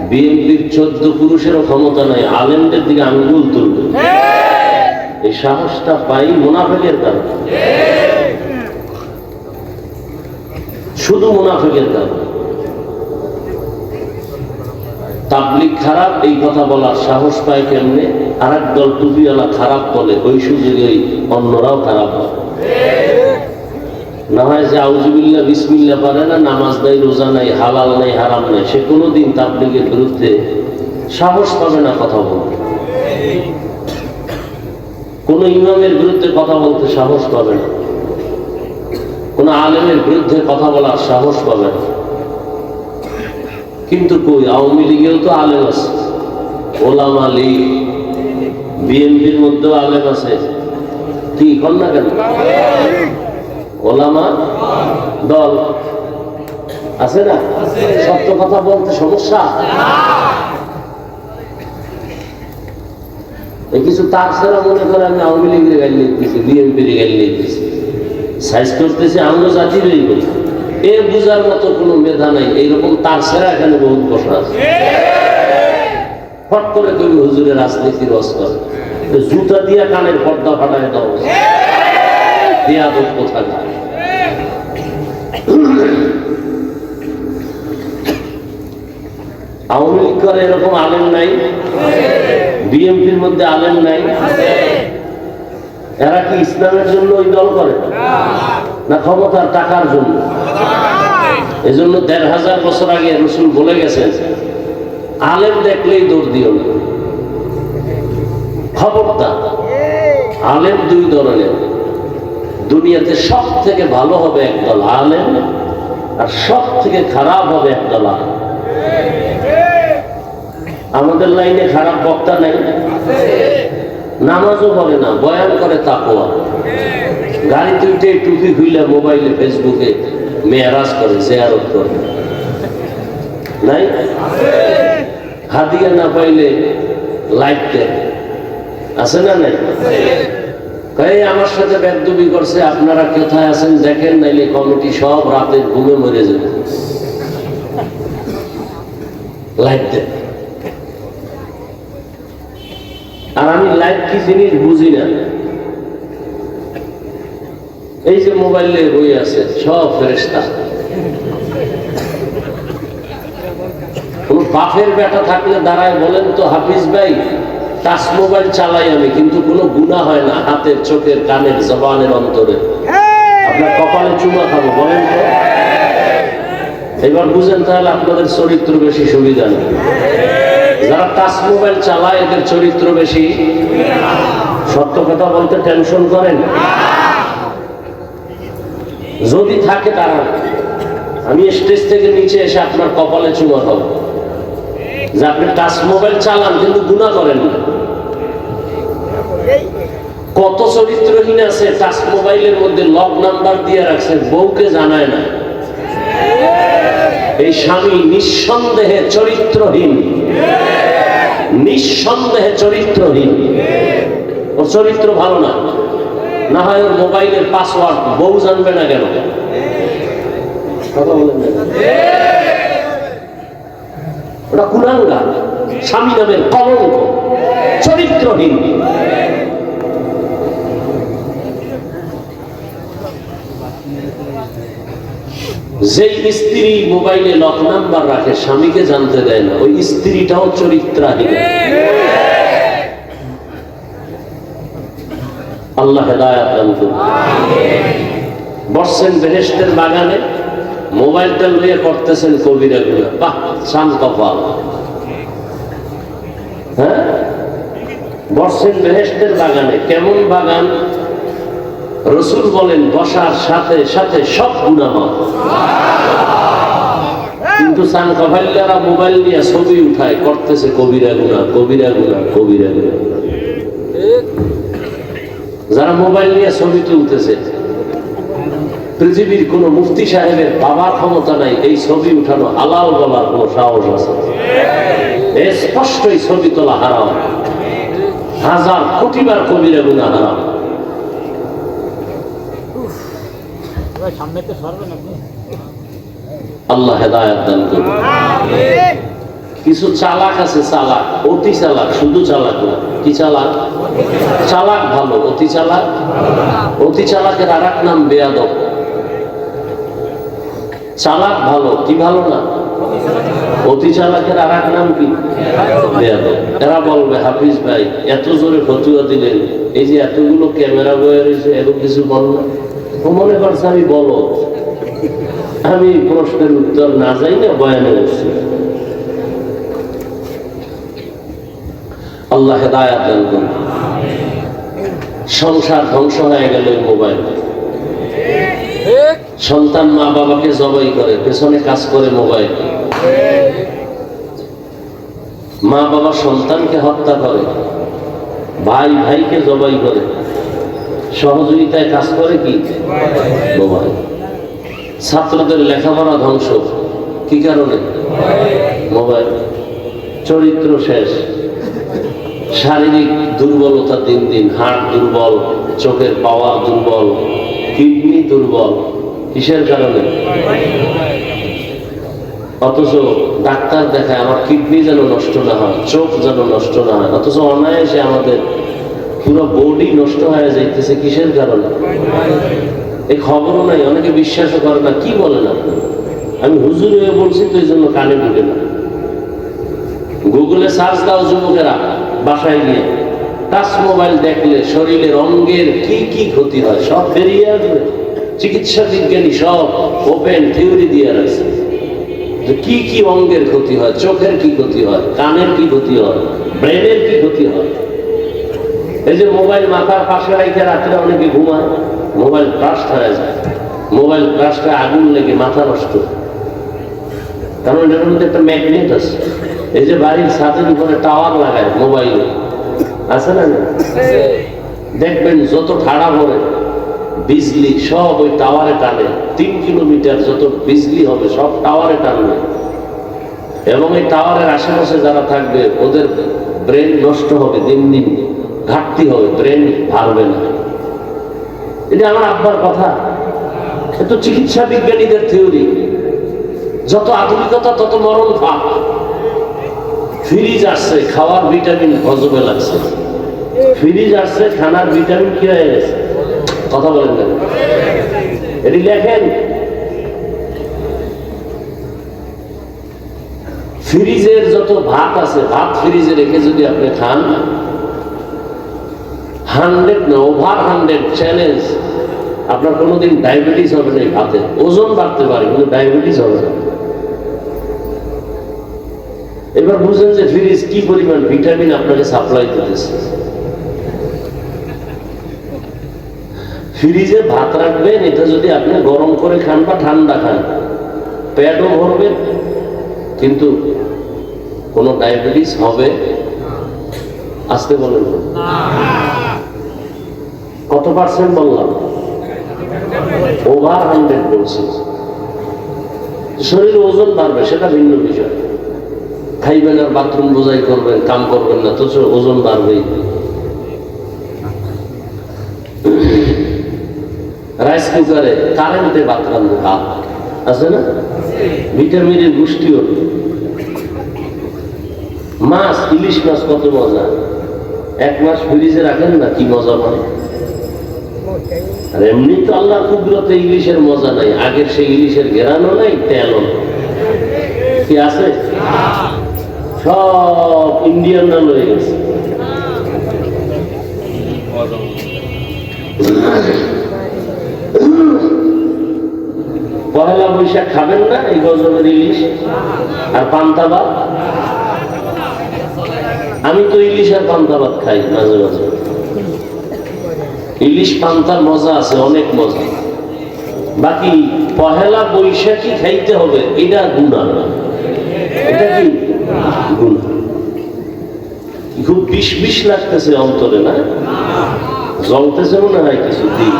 বিএনপির 14 পুরুষেরও ক্ষমতা নাই আলেমদের দিকে আঙ্গুল তুলবে। এই সাহসটা পাই মুনাফিকের কারণে, শুধু মুনাফিকের কারণে। তাবলীগ খারাপ এই কথা বলার সাহস পায় কেমনে? আর এক দল টুপিওয়ালা খারাপ বলে, ওই সুযোগেই অন্যরাও খারাপ হয়। না হয় যে আউযুবিল্লাহ বিসমিল্লাহ পারে না, নামাজ নাই, রোজা নাই, হালাল নাই, হারাম নাই, সে কোনোদিন তাবলীগের বিরুদ্ধে সাহস পাবে না কথা বলতে। কোন ইমামের বিরুদ্ধে কথা বলতে সাহস পাবে না, কোন আলেমের বিরুদ্ধে কথা বলার সাহস পাবে না। কিন্তু কই, আওয়ামী লীগেও তো আলেম আছে, ওলামা লীগ, বিএনপির মধ্যেও আলেম আছে, কি কর না কেন? ওলামা দল আছে না? সত্য কথা বলতে সমস্যা? কিছু তার ছাড়া মনে করে আমি আওয়ামী লীগের গাড়ি নিতেছি, বিএনপির গাড়ি নিতেছি, সাইজ করতেছি আমরা জাতিরই বলি। এ বুঝার মতো কোনো মেধা নাই। এইরকম তার ছাড়া এখানে বহুত বসা আছে। ফট করে তুমি হুজুরের রাজনীতির অস্ত্র জুতা দিয়া কানের পর্দা ফাটায় দাও, দিয়া দোষ কোথায়। আওয়ামী লীগ করে এরকম আলেম নাই, বিএনপির মধ্যে আলেম নাই। এরা কি ইসলামের জন্য ওই দল করে না ক্ষমতার টাকার জন্য? এজন্য ১৫০০ বছর আগে রাসূল বলে গেছেন, আলেম দেখলেই দৌড় দিও না, খবরদার। আলেম দুই ধরনের, দুনিয়াতে সব থেকে ভালো হবে একদল আলেম, আর সব থেকে খারাপ হবে একদল আলেম। আমাদের লাইনে খারাপ বক্তা নাই, নামাজও পড়ে না, বয়ান করে তাকওয়া, গাড়িতে উঠে টুপি খুলে মোবাইলে ফেসবুকে মেরাজ করে, জিয়ারত করে, নাই? হাদিয়া না পাইলে লাইভ দেয়, আছে না? নাই? এই আমার সাথে বেদবি করছে, আপনারা কোথায় আছেন দেখেন, নাইলে কমিটি সব রাতে ঘুমে মরে যাবে, লাইভ দেয়। আর আমি লাইভ কি জিনিস বুঝি না। এই যে মোবাইলে বই আছে সব ফেরেশতা, কোন বাপের বেটা থাকলে দাঁড়ায় বলেন তো, হাফিজ ভাই টাচ মোবাইল চালাই আমি, কিন্তু কোনো গুনাহ হয় না, হাতের, চোখের, কানের, জবানের, অন্তরে। আপনার কপালে চুমা খাবো, বলেন তো? এবার বুঝেন তাহলে আপনাদের চরিত্র বেশি সুবিধা নেই। যারা টাচ মোবাইল চালায় এদের চরিত্র বেশি। সত্য কথা বলতে টেনশন করেন? যদি থাকে তারা, আমি স্টেজ থেকে নিচে এসে আপনার কপালে চুমা খাবো যে আপনি টাচ মোবাইল চালান কিন্তু গুনাহ করেন না। কত চরিত্রহীন আছে, টাচ মোবাইলের মধ্যে লক নাম্বার দিয়ে রাখছে, বউকে জানায় না। এই স্বামী নিঃসন্দেহে চরিত্রহীন, নিঃসন্দেহে চরিত্রহীন। ওর চরিত্র ভালো না, না হয় ওর মোবাইলের পাসওয়ার্ড বউ জানবে না কেন? কথা বলেন না? ওটা কুলাঙ্গার, স্বামী নামের কলঙ্ক, চরিত্রহীন। যেই স্ত্রী মোবাইলে লক নাম্বার রাখে, স্বামীকে জানতে দেয় না, ওই স্ত্রীটাও চরিত্রহীন। আল্লাহ হেদায়েত দান করুন। বসছেন বেহেশতের বাগানে, মোবাইলটা লইয়া করতেছেন কবিরা গুনাহ, বাহ শান কপাল। হ্যাঁ, বসছেন বেহেশতের বাগানে, কেমন বাগান? রাসূল বলেন বসার সাথে সাথে সব গুনাহ হয়। কিন্তু সান কপাইলারা মোবাইল নিয়ে ছবি উঠায়, করতেছে কবিরা গুনাহ, কবিরা গুনাহ, কবিরা গুনাহ। যারা মোবাইল নিয়ে ছবি তুলতেছে, পৃথিবীর কোন মুফতি সাহেবের বাবার ক্ষমতা নাই এই ছবি উঠানো হালাল বলার কোন সাহস আছে? স্পষ্টই ছবি তোলা হারাম, হাজার কোটিবার কবিরা গুনাহ হারাম। আল্লাহ হেদায়েত দান করুন। কিছু চালাক আছে, চালাক, অতি চালাক, শুধু চালাক না। কি চালাক? চালাক ভালো, অতি চালাক। অতি চালাকের আর এক নাম বেয়াদব। চালাক ভালো, কি ভালো না? অতি চালাকের আর এক নাম কি? বেয়াদব। এরা বলবে হাফিজ ভাই এত জোরে ফতুয়া দিলেন, এই যে এতগুলো ক্যামেরা বয়ে রয়েছে, এত কিছু বল না। ও মনে করছে আমি বলো, আমি প্রশ্নের উত্তর না যাই না বয়ানে বসছি। আল্লাহ হেদায়াত দান করুন। সংসার ধ্বংস হয়ে গেল মোবাইল। সন্তান মা বাবাকে জবাই করে, পেছনে কাজ করে মোবাইল। মা বাবা সন্তানকে হত্যা করে, ভাই ভাইকে জবাই করে, সহযোগিতায় কাজ করে কি? মোবাইল। ছাত্রদের লেখাপড়া ধ্বংস, কি কারণে? মোবাইল। চরিত্র শেষ, শারীরিক দুর্বলতা দিন দিন, হাড় দুর্বল, চোখের পাওয়ার দুর্বল, কিডনি দুর্বল। কিসের কারণে? অথচ ডাক্তার দেখায় আমার কিডনি যেন নষ্ট না হয়, চোখ যেন নষ্ট না হয়, অথচ অনায়াসে আমাদের পুরো বডি নষ্ট হয়ে যাইতেছে। কিসের কারণে? এই খবরও নাই, অনেকে বিশ্বাসও করে না। কি বলেন আপনি? আমি হুজুর হয়ে বলছি তো এই জন্য কানে ঢুকে না। গুগলে সার্চ দাও যুবকেরা, বাসায় গিয়ে টাচ মোবাইল দেখলে শরীরের অঙ্গের কি কি ক্ষতি হয় সব বেরিয়ে আসবে। চিকিৎসা বিজ্ঞানী সব ওপেন থিওরি দিয়ে রাখছে যে কি কি অঙ্গের ক্ষতি হয়, চোখের কি ক্ষতি হয়, কানের কি ক্ষতি হয়, ব্রেনের কি ক্ষতি হয়। এই যে মোবাইল মাথার পাশে রেখে রাত্রে অনেকে ঘুমায়, মোবাইল ব্রাস্ট হয়ে যায়, মোবাইল ব্রাস্টে আগুন লেগে মাথা নষ্ট। কারণ এটার মধ্যে একটা ম্যাগনেট আছে। এই যে বাড়ির ছাদের উপরে টাওয়ার লাগায় মোবাইল আছে না, দেখবেন যত ঠাড়া পড়ে বিজলি সব ওই টাওয়ারে টানে। 3 কিলোমিটার যত বিজলি হবে সব টাওয়ারে টানবে, এবং এই টাওয়ারের আশেপাশে যারা থাকবে ওদের ব্রেন নষ্ট হবে, দিন দিন ঘাটতি হবে, ব্রেন ভারবে না। এটা আমার আব্বার কথা, এত চিকিৎসা বিজ্ঞানীদের থিওরি। যত আধুনিকতা তত মরণ ফাঁক। ফ্রিজ আসছে, খাওয়ার ভিটামিন হজমে লাগছে। ফ্রিজ আসছে, খানার ভিটামিন কি হয়ে গেছে? কথা বলেন না, এটি লেখেন। ফ্রিজের যত ভাত আছে, ভাত ফ্রিজে রেখে যদি আপনি খান, 100 না ওভার 100 চ্যালেঞ্জ, আপনার কোনোদিন ডায়াবেটিস হবে না। ভাতে ওজন বাড়তে পারে কিন্তু ডায়াবেটিস হবে না। এবার বুঝলেন যে ফ্রিজ কি পরিমাণ ভিটামিন আপনাকে সাপ্লাই করতেছে। ফ্রিজে ভাত রাখবেন, এটা যদি আপনি গরম করে খান বা ঠান্ডা খান, পেটও ভরবে কিন্তু কোনো ডায়াবেটিস হবে? আসতে বলেন কত পার্সেন্ট বললাম? ওভার 100 বলছি। শরীরে ওজন বাড়বে সেটা ভিন্ন বিষয়। খাইবেন আর বাথরুম বোঝাই করবেন, কাম করবেন না, তো ওজন বাড়বেই। রাইস কুকারে কারেন্টে ভাত রান্না, ভাত আছে না, ভিটামিনের পুষ্টিও। মাছ, ইলিশ মাছ কত মজা, 1 মাস ফ্রিজে রাখেন না, কি মজা পায়। আর এমনি তো আল্লাহ কুদরতে ইলিশের মজা নাই, আগের সেই ইলিশের ঘেরানো নাই, তেলও কি আছে, সব ইন্ডিয়ান নাম হয়ে গেছে। পহেলা বৈশাখ খাবেন না এই গজবের ইলিশ আর পান্তা ভাত? আমি তো ইলিশ আর পান্তা ভাত খাই মাঝে মাঝে। ইলিশ পান্তার মজা আছে, অনেক মজা। বাকি পহেলা বৈশাখী খাইতে হবে, এটা গুনাহ। এটা কি গুনাহ? খুব বিষ বিষ লাগতেছে অন্তরে, না জ্বলতেছে মনে হয় কিছু দিন।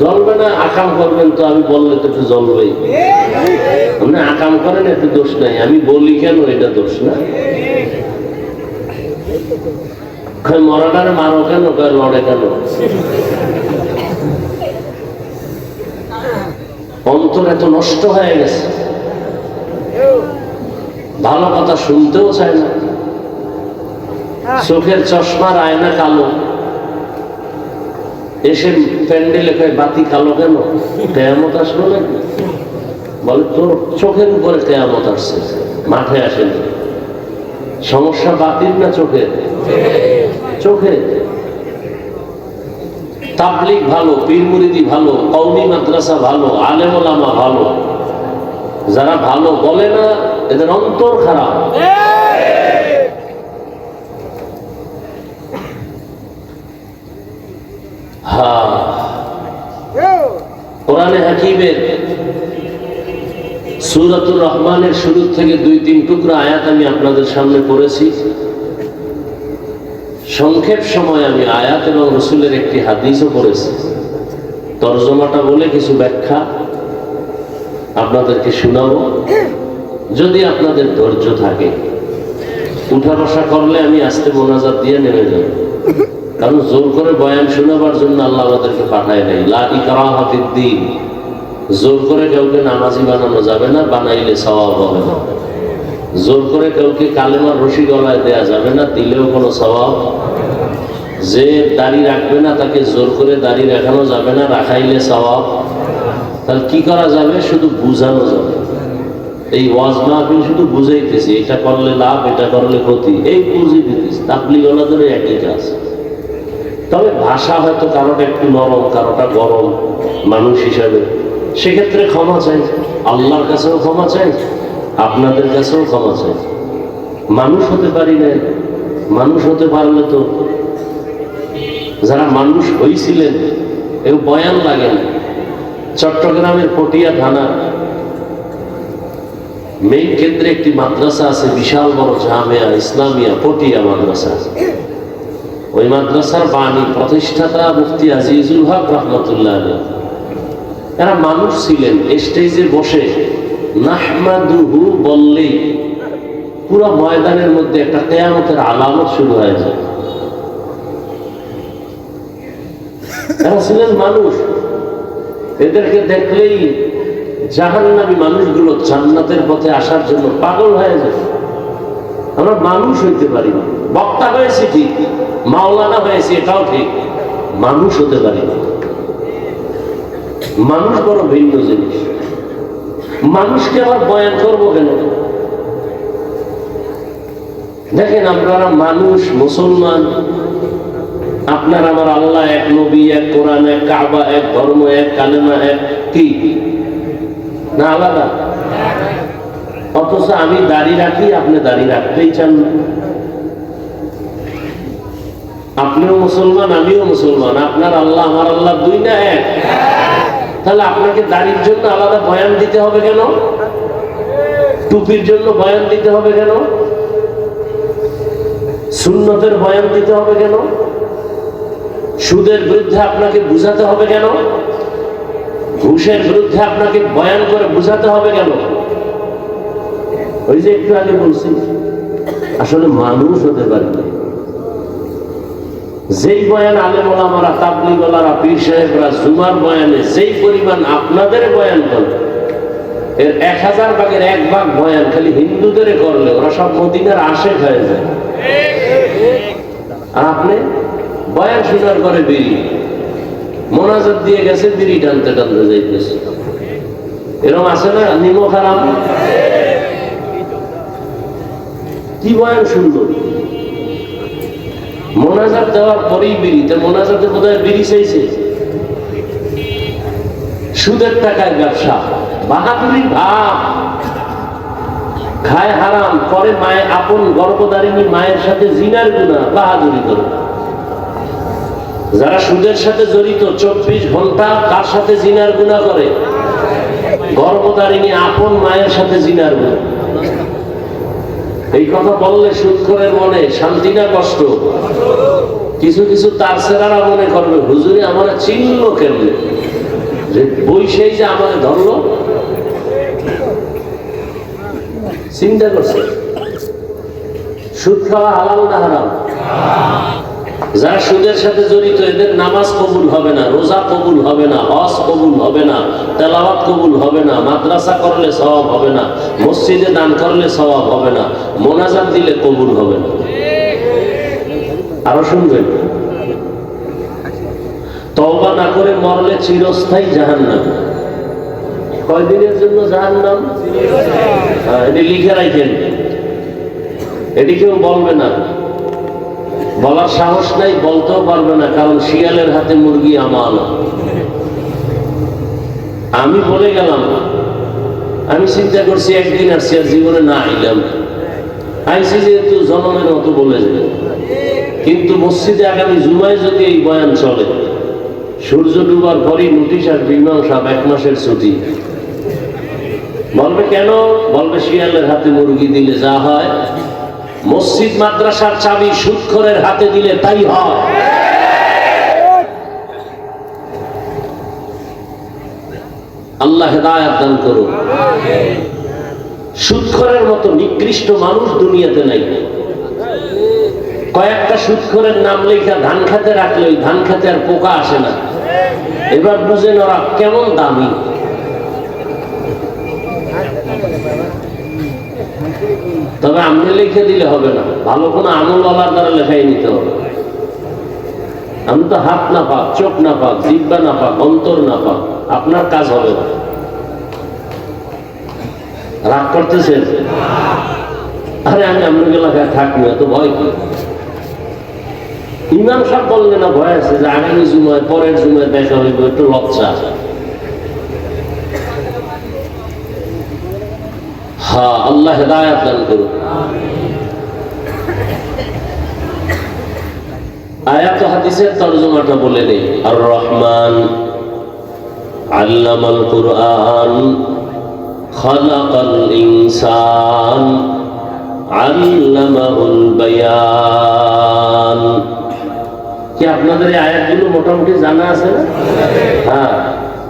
জ্বলবে না, আকাম করবেন তো, আমি বললে তো একটু জ্বলবেই। আপনি আকাম করেন, একটু দোষ নাই, আমি বলি কেন এটা দোষ না? মরাটারে মারো কেন, লড়ে কেন? অন্তর এত নষ্ট হয়ে গেছে। ভালো কথা শুনতেও চায় না, চোখের চশমার আয়না কালো, এসে প্যান্ডেলে কয় বাতি কালো কেন, কেয়ামত আসলো নাকি? বলে তোর চোখের উপরে কেয়ামত আসছে, মাঠে আসেনি। সমস্যা বাতিল না চোখের? চোখে। তাবলিগ ভালো, পীর মুরিদি ভালো, কওমি মাদ্রাসা ভালো, আলেম ওলামা ভালো, যারা ভালো বলে না এদের অন্তর খারাপ। কোরআনে হাকিমের সূরাতুর রহমানের শুরু থেকে 2-3 টুকরা আয়াত আমি আপনাদের সামনে পড়েছি। সংক্ষেপ সময় আমি আয়াত এবং রাসূলের একটি হাদিসও পড়েছি। তরজমাটা বলে কিছু ব্যাখ্যা আপনাদেরকে শোনাবো, যদি আপনাদের ধৈর্য থাকে। উঠা বসা করলে আমি আস্তে মোনাজাত দিয়ে নেমে যাব, কারণ জোর করে বয়ান শোনাবার জন্য আল্লাহ আমাদেরকে পাঠায় নাই। লা ইকরাহা ফিদ্দীন, জোর করে কাউকে নামাজি বানানো যাবে না, বানাইলে সওয়াব হবে না। জোর করে কাউকে কালেমার রশি গলায় দেয়া যাবে না, দিলেও কোনো সওয়াব। যে দাড়ি রাখবে না তাকে জোর করে দাড়ি রাখানো যাবে না, রাখাইলে সওয়াব। তাহলে কি করা যাবে? শুধু বুঝানো যাবে। এই ওয়াজ মাহফিল শুধু বুঝাইতেছি, এটা করলে লাভ, এটা করলে ক্ষতি, এই বুঝিয়ে দিতেছি। তাবলীগওয়ালাদের একই কাজ। তবে ভাষা হয়তো কারোটা একটু নরম, কারোটা গরম মানুষ হিসাবে, সেক্ষেত্রে ক্ষমা চাই। আল্লাহর কাছেও ক্ষমা চাই, আপনাদের কাছেও ক্ষমা চাই। মানুষ হতে পারি না, মানুষ হতে পারলে তো যারা মানুষ হয়েছিলেন এও বয়ান লাগে না। চট্টগ্রামের পটিয়া থানা মেইন কেন্দ্রে একটি মাদ্রাসা আছে, বিশাল বড় জামিয়া ইসলামিয়া পটিয়া মাদ্রাসা। ওই মাদ্রাসার বাণী প্রতিষ্ঠাতা মুফতি আজিজুল হক রহমতুল্লাহ আলাইহি, এরা মানুষ ছিলেন। স্টেজে বসে নাহমাদুহু বললেই পুরো ময়দানের মধ্যে একটা কিয়ামতের আলামত শুরু হয়ে যায়। এরা ছিলেন মানুষ, এদেরকে দেখলেই জাহান্নামী মানুষগুলো জান্নাতের পথে আসার জন্য পাগল হয়ে যায়। আমরা মানুষ হইতে পারি না। বক্তা হয়েছি ঠিক, মাওলানা হয়েছি এটাও ঠিক, মানুষ হতে পারি না। মানুষ বড় ভিন্ন জিনিস। মানুষকে আবার বয়ান করবো কেন? দেখেন, আপনারা মানুষ, মুসলমান, আপনার আমার আল্লাহ এক, নবী এক, কোরআন এক, কাবা এক, ধর্ম এক, কালেমা এক, কি না আলাদা? অথচ আমি দাড়ি রাখি, আপনি দাড়ি রাখতেই চান না। আপনিও মুসলমান, আমিও মুসলমান, আপনার আল্লাহ আমার আল্লাহ দুই না এক? তাহলে আপনাকে দাড়ির জন্য আলাদা বয়ান দিতে হবে কেন? টুপির জন্য বয়ান দিতে হবে কেন? সুন্নতের বয়ান দিতে হবে কেন? সুদের বিরুদ্ধে আপনাকে বুঝাতে হবে কেন? ঘুষের বিরুদ্ধে আপনাকে বয়ান করে বুঝাতে হবে কেন? ওই যে একটু আগে বলছি, আসলে মানুষ হতে পারে না। যেই বয়ান আলেম ওলামারা, তাবলীগওয়ালারা, পীর সাহেবরা জুমার বয়ানে যেই পরিমাণ আপনাদের বয়ান করে, এর 1000 ভাগের 1 ভাগ বয়ান খালি হিন্দুদের করলে ওরা সব মদিনার আশেক হয়ে যায়। আর আপনি বয়ান শোনার পরে বিড়ি মোনাজাত দিয়ে গেছে, বিড়ি টানতে টানতে যাইতেছে। এরকম আছে না? নিমক হারাম। কি বয়ান সুন্দর, মোনাজাত দেওয়ার পরেই বিড়ি। তা মোনাজাতে বোধহয় বিড়ি চাইছে। সুদের টাকায় ব্যবসা, বাহাদুরি ভাব, খায় হারাম, পরে মায়ের আপন গর্ভধারিণী মায়ের সাথে জিনার গুনাহ, বাহাদুরি করে। যারা সুদের সাথে জড়িত 24 ঘন্টা কার সাথে জিনার গুনাহ করে? গর্ভধারিণী আপন মায়ের সাথে জিনার গুনাহ। এই কথা বললে সুদখোরের মনে শান্তি না কষ্ট? কিছু কিছু তার সেরারা মনে করবে, হুজুরে আমার চিনল কেমনে, যে বই সেই যে আমাদের ধরলো। চিন্তা করছে সুদ খাওয়া হালাল না হারাম? যারা সুদের সাথে জড়িত এদের নামাজ কবুল হবে না, রোজা কবুল হবে না, হজ কবুল হবে না, তেলাওয়াত কবুল হবে না, মাদ্রাসা করলে সওয়াব হবে না, মসজিদে দান করলে সওয়াব হবে না, মোনাজাত দিলে কবুল হবে না। আরো শুনবেন, তওবা না করে মরলে চিরস্থায়ী জাহান্নাম। কয়দিনের জন্য জাহান্নাম? এটি লিখে রাখেন, এটি কেউ বলবে না, বলার সাহস নাই, বলতেও পারবে না, কারণ শিয়ালের হাতে মুরগি আমানত। আমি বলে গেলাম, আমি চিন্তা করছি একদিন আসছি আর জীবনে না আইলাম, আইসি যেহেতু জনমের মতো বলে যাবে। কিন্তু মসজিদে আগামী জুমায় যদি এই বয়ান চলে, সূর্য ডুবার পরই নোটিশ আসবে, ইমাম সাহেব 1 মাসের ছুটি। বলবে কেন? বলবে শিয়ালের হাতে মুরগি দিলে যা হয়, মসজিদ মাদ্রাসার চাবি সুদখোরের হাতে দিলে তাই হয়। আল্লাহ হেদায়েত দান করুন। সুদখোরের মতো নিকৃষ্ট মানুষ দুনিয়াতে নাই। কয়েকটা সুদখোরের নাম লেখা ধান খেতে রাখলে ওই ধান খেতে আর পোকা আসে না। এবার বুঝেন ওরা কেমন দামি। তবে আপনি লিখে দিলে হবে না, ভালো কোনো আমলওয়ালার দ্বারা লেখাই নিতে হবে। আমি তো হাত না পাক, চোখ না পাক, জিহ্বা না পাক, অন্তর না পাক, আপনার কাজ হবে না। রাগ করতেছেন? আরে আমি আপনার এলাকায় থাকি, এত ভয় কি? ইমাম সাহেব বললে না ভয় আছে যে আগামী জুমায় পরের জুমায় দেখা হইব, একটু লজ্জা। হ্যাঁ, আল্লাহ হেদায়েত দান করুন। আয়াত হাদিসের তরজমাটা বলে নেই। আর রহমান আল্লামাল কুরআন খালাকাল ইনসান আল্লামাহুল বায়ান। কি আপনাদের এই আয়াতগুলো মোটামুটি জানা আছে না? হ্যাঁ,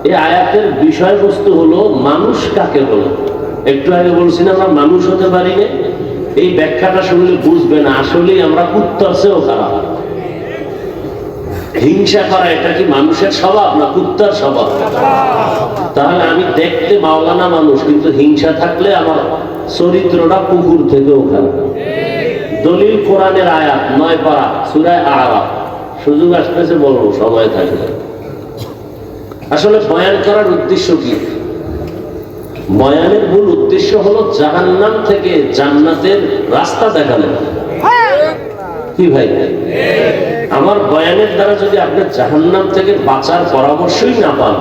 এই আয়াতের বিষয়বস্তু হলো মানুষ কাকে বলে। একটু আগে বলছি না আমরা মানুষ হতে পারি না, এই ব্যাখ্যাটা শুনলে বুঝবে না আসলেই আমরা কুত্তার চেয়েও খারাপ। হিংসা করা এটা কি মানুষের স্বভাব না কুত্তার স্বভাব? তাহলে আমি দেখতে মাওলানা মানুষ, কিন্তু হিংসা থাকলে আমার চরিত্রটা কুকুর থেকেও খারাপ। দলিল কোরআনের আয়াত 9 পারা সূরা আরাফ। সুযোগ আসতেছে বলবো, সময় থাকলে। আসলে বয়ান করার উদ্দেশ্য কি? বয়ানের মূল উদ্দেশ্য হলো জাহান্নাম থেকে জান্নাতের রাস্তা দেখানো। কি ভাই, আমার বয়ানের দ্বারা যদি আপনি জাহান্নাম থেকে বাঁচার পরামর্শই না পান,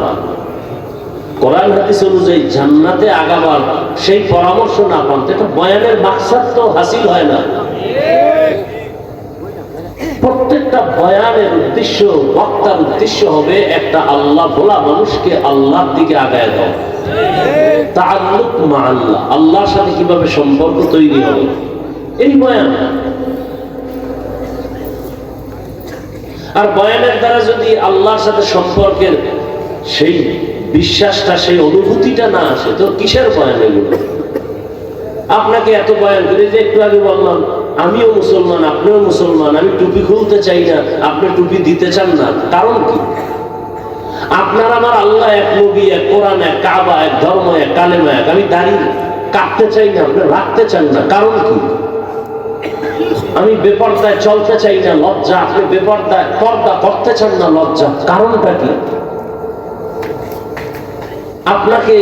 কোরআন হাদিস অনুযায়ী জান্নাতে আগাবার সেই পরামর্শ না পান, এটা বয়ানের মাকসাদ তো হাসিল হয় না। প্রত্যেকটা বয়ানের উদ্দেশ্য, বক্তার উদ্দেশ্য হবে একটা আল্লাহ ভোলা মানুষকে আল্লাহর দিকে আগায় দাও। তাআল্লুক মা আল্লাহ, আল্লাহর সাথে কিভাবে সম্পর্ক তৈরি হবে, এই বয়ান। আর বয়ানের দ্বারা যদি আল্লাহর সাথে সম্পর্কের সেই বিশ্বাসটা, সেই অনুভূতিটা না আসে, তো কিসের বয়ান এগুলো? আপনাকে এত বয়ান করে, যে একটু আগে বললাম আমিও মুসলমান, আপনিও মুসলমান, আমি টুপি খুলতে চাই না, আপনি টুপি দিতে চান না, কারণ কি? আপনার আমার আল্লাহ এক, নবী এক, কোরআন এক, কাবা এক, ধর্ম এক, কালেমা এক। আমি দাড়ি কাটতে চাই না, আপনি রাখতে চান না, কারণ কি? আমি বেপরদায় চলতে চাই না, লজ্জা। আপনি বেপরদায় পর্দা করতে চান না, লজ্জা, কারণটা কি? আপনাকে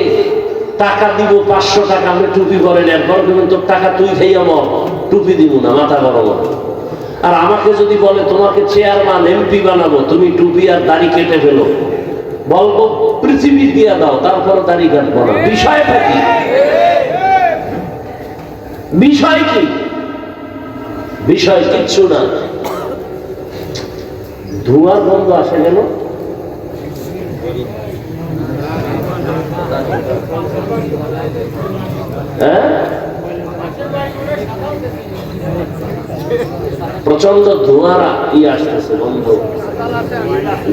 টাকা দিব 500 টাকা, আপনি টুপি করেন, একবার দেবেন তোর টাকা তুই খেয়ে আমার টুপি দিব না, মাথা গরম। আর আমাকে যদি বলে তোমাকে চেয়ারম্যান এমপি বানাবো, তুমি টুপি আর দাড়ি কেটে ফেলো, বলবো পৃথিবী দিয়ে দাও, তারপর দাড়ি কাটবো না। বিষয়টা কি? বিষয় কি? বিষয় কিচ্ছু না। ধোঁয়ার গন্ধ আসে কেন? হ্যাঁ, প্রচন্ড ধোঁয়ারা কি আসতেছে, গন্ধ,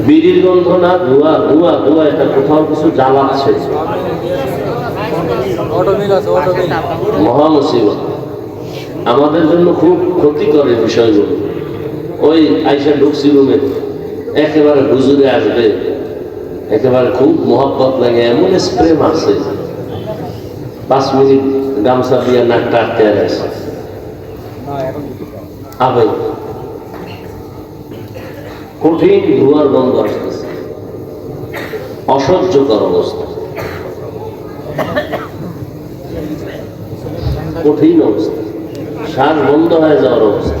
বিড়ির গন্ধ না, ধোঁয়া ধোঁয়া ধোঁয়া। এটা কোথাও কিছু জ্বালাচ্ছে, মহা মুসিবত, আমাদের জন্য খুব ক্ষতিকর বিষয়গুলো। ওই আইসা ঢুকছি রুমে, একেবারে হুজুরে আসবে, একেবারে খুব মোহাব্বত লাগে, এমন স্প্রে মারছে, 5 মিনিট গামছা দিয়ে নাকটা আটকে আছে। আবে কঠিন ধোয়ার গন্ধ আসতেছে, অসহ্যকর অবস্থা, কঠিন অবস্থা, শ্বাস বন্ধ হয়ে যাওয়ার অবস্থা।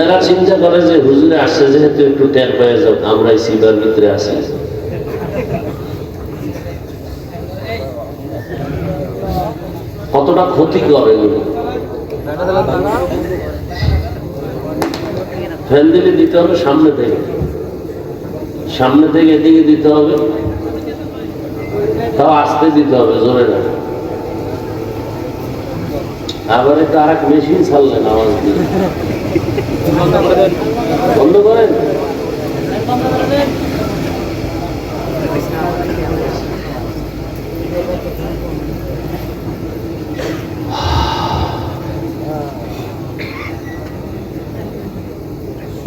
এরা চিন্তা করে যে হুজুরে আসছে যেহেতু একটু টের পেয়ে যাও, আমরা এই সিবার ভিতরে আছি। কতটা ক্ষতি করে এগুলো। ফ্যান দিলে দিতে হবে সামনে থেকে, সামনে থেকে এদিকে দিতে হবে, তাও আস্তে দিতে হবে, জোরে না। আবার একটু আর এক মেশিন ছাড়লেন আওয়াজ দিয়ে, বন্ধ করেন।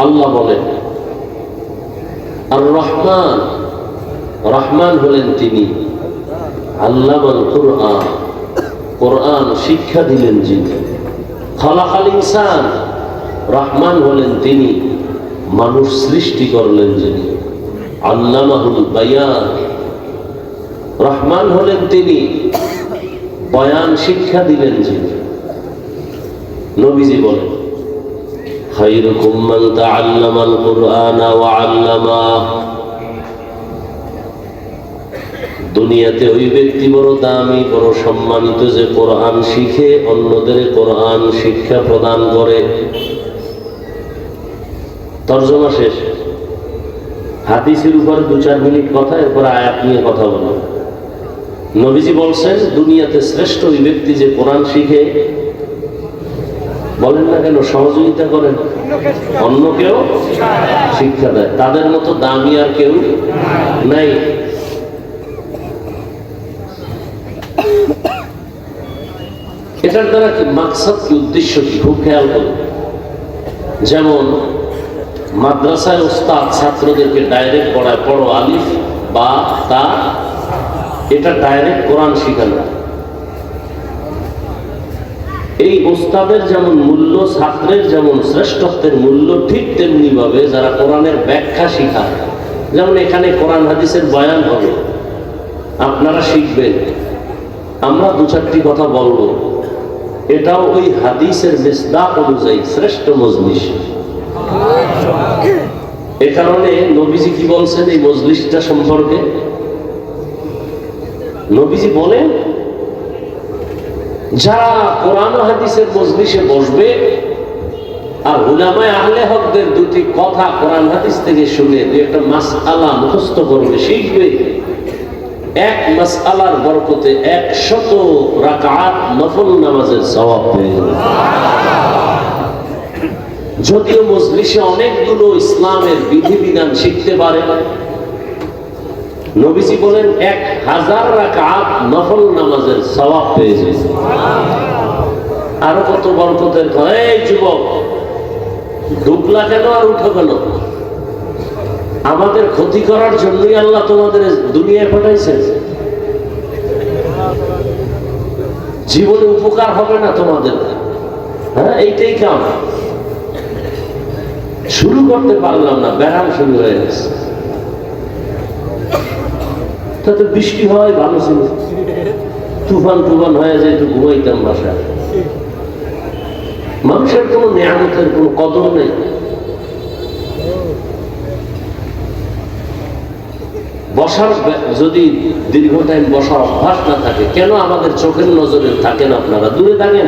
আল্লাহ বলেন আর রহমান, রহমান হলেন তিনি, আল্লামাল কুরআন, কোরআন শিক্ষা দিলেন যিনি, খালাকাল ইনসান, রহমান হলেন তিনি, মানুষ সৃষ্টি করলেন যিনি, আল্লামাহুল বায়ান, রহমান হলেন তিনি, বয়ান শিক্ষা দিলেন যিনি। নবীজি বলেন খায়রুকুম মান তাআল্লামাল কুরআনা ওয়া আল্লামাহ, দুনিয়াতে ওই ব্যক্তি বড় দামি, বড় সম্মানিত যে কোরআন শিখে অন্যদের কোরআন শিক্ষা প্রদান করে। তরজমা শেষ। হাদিসের উপর 2-4 মিনিট কথা, এরপর আয়াত নিয়ে কথা বলো। নবীজি বলছেন দুনিয়াতে শ্রেষ্ঠ ওই ব্যক্তি যে কোরআন শিখে, বলেন না কেন, সহযোগিতা করেন, অন্য কেউ শিক্ষা দেয়, তাদের মতো দামি আর কেউ নাই। এটার দ্বারা কি মাকসাদ, কি উদ্দেশ্য, কি খুব খেয়াল করুন। যেমন মাদ্রাসায় ওস্তাদ ছাত্রদেরকে ডাইরেক্ট পড়ায়, পড়ো আলিফ বা তা, এটা ডাইরেক্ট কোরআন শিখানো। এই ওস্তাদের যেমন মূল্য, ছাত্রের যেমন শ্রেষ্ঠত্বের মূল্য, ঠিক তেমনি ভাবে যারা কোরআনের ব্যাখ্যা শিখায়, যেমন এখানে কোরআন হাদিসের বয়ান হবে, আপনারা শিখবেন, আমরা 2-4টি কথা বলবো, এটাও ওই হাদিসের মিসদাক অনুযায়ী শ্রেষ্ঠ মজলিস। এ কারণে নবীজি কি বলছেন এই মজলিসটা সম্পর্কে? নবীজি বলেন যারা কোরআন ও হাদিসের মজলিসে বসবে আর উলামায়ে আহলে হকদের 2টি কথা কোরআন হাদিস থেকে শুনে 2-একটা মাসআলা মুখস্থ করবে, শিখবে, এক মাসআলার বরকতে 100 রাকাত নফল নামাজের সওয়াব পেয়ে যাবে। যদিও মজলিসে অনেকগুলো ইসলামের বিধিবিধান শিখতে পারে, নবীজি বলেন 1000 রাকাত নফল নামাজের সওয়াব পেয়ে যাবে। আরো কত বরকতের কথা। এই যুবক, ঢুকলা কেন আর উঠো কেন? আমাদের ক্ষতি করার জন্যই আল্লাহ তোমাদের দুনিয়ায় পাঠাইছেন। জীবনে উপকার হবে না তোমাদের, হ্যাঁ, এইটাই কাম। শুরু করতে পারলাম না, বেড়াল শুরু হয়ে গেছে। তাতে বৃষ্টি হয় ভালো ছিল, তুফান হয়ে যায়, একটু ঘুমাইতাম বাসায়। মানুষের কোনো নিয়ামতের কোনো কদর নেই। বসার যদি দীর্ঘ টাইম বসার অভ্যাস না থাকে, কেন আমাদের চোখের নজরে থাকেন? আপনারা দূরে থাকেন,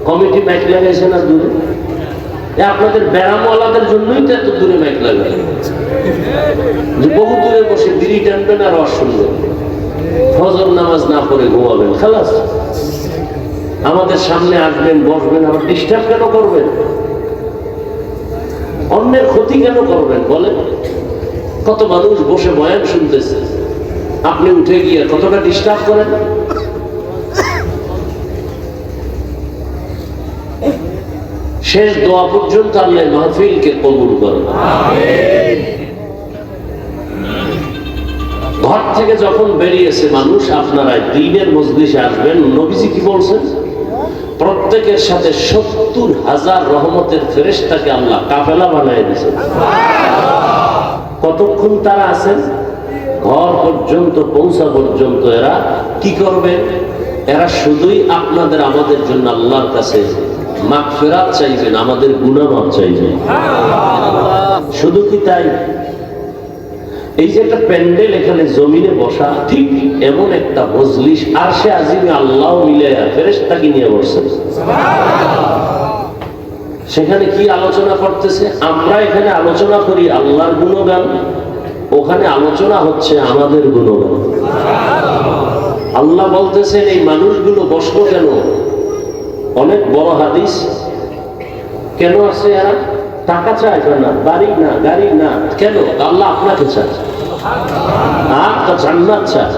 কমিটি মাইক লাগাইছে না দূরে, আপনাদের ব্যারামওয়ালাদের জন্যই তো এত দূরে মাইক লাগায়, যে বহু দূরে বসে বিড়ি টানবেন আর রস শুনবেন, ফজর নামাজ না পড়ে ঘুমাবেন, খালাস। আমাদের সামনে আসবেন, বসবেন, আবার ডিস্টার্ব কেন করবেন? অন্যের ক্ষতি কেন করবেন বলেন? কত মানুষ বসে বয়ান শুনতেছে, আপনি উঠে গিয়ে কতটা ডিস্টার্ব করেন। শেষ দোয়া পর্যন্ত আল্লাহ মাহফিলকে কবুল করুন। ঘর থেকে যখন বেরিয়েছে মানুষ, আপনারা দ্বীনের মজলিসে আসবেন, নবীজি কি বলছেন? প্রত্যেকের সাথে 70,000 রহমতের ফেরেশতাকে আল্লাহ কাফেলা বানায় দিয়েছেন। কতক্ষণ তারা আছেন? ঘর পর্যন্ত পৌঁছা পর্যন্ত এরা কি করবে? এরা শুধুই আপনাদের আমাদের জন্য আল্লাহর কাছে মাগফিরাত চাইবেন, আমাদের গুনাহ মাফ চাইবেন। শুধু কি তাই? এই যে একটা প্যান্ডেল এখানে জমিনে বসা, ঠিক এমন একটা মজলিস আরশে আজিমে আল্লাহ মিলে ফেরেশতাকে নিয়ে বসছেন। সেখানে কি আলোচনা করতেছে? আমরা এখানে আলোচনা করি আল্লাহর গুণগান, ওখানে আলোচনা হচ্ছে আমাদের গুণগান। আল্লাহ বলতেছেন এই মানুষগুলো বসলো কেন? অনেক বড় হাদিস। কেন আছে এরা? টাকা চায় না, বাড়ি না, গাড়ি না, কেন? আল্লাহ আপনাকে চায়, আর জান্নাত চায়,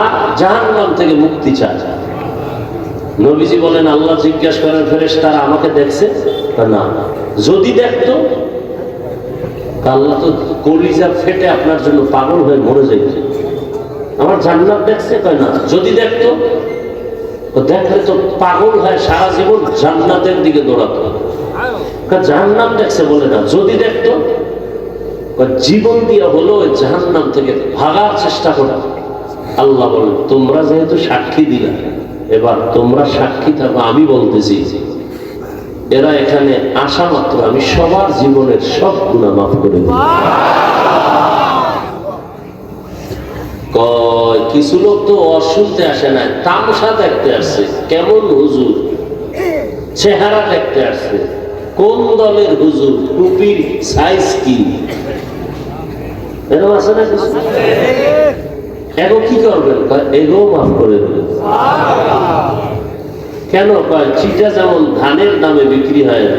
আর জাহান্নাম থেকে মুক্তি চায়। নবীজি বলেন, আল্লাহ জিজ্ঞাসা করেন ফেরেশতারা আমাকে দেখছে না? যদি দেখতো আল্লাহ তো কলিজা ফেটে আপনার জন্য পাগল হয়ে মরে যাইত। আমার জান্নাত দেখছে? কয় না। যদি দেখতো? দেখলে তো পাগল হয় সারা জীবন জান্নাতের দিকে দৌড়াতো। জাহান্নাম দেখছে বলে না। যদি দেখতো? জীবন দিয়ে হলো ওই জাহান্নাম থেকে ভাগার চেষ্টা করা। আল্লাহ বলেন, তোমরা যেহেতু সাক্ষী দিলা, এবার তোমরা সাক্ষী থাকো। আমি বলতেছি এরা এখানে আসা মাত্র আমি সবার জীবনের সব গুনাহ মাফ করে দিই। কিছু লোক তো অশুনতে আসে না, তামসা দেখতে আসছে। কেমন হুজুর, চেহারা দেখতে আসছে, কোন দলের হুজুর, টুপির সাইজ কি, এরকম আছে না কিছু? এখন কি করবেন? এগো মাফ করে দেবেন। কেন? চিটা যেমন ধানের দামে বিক্রি হয় না,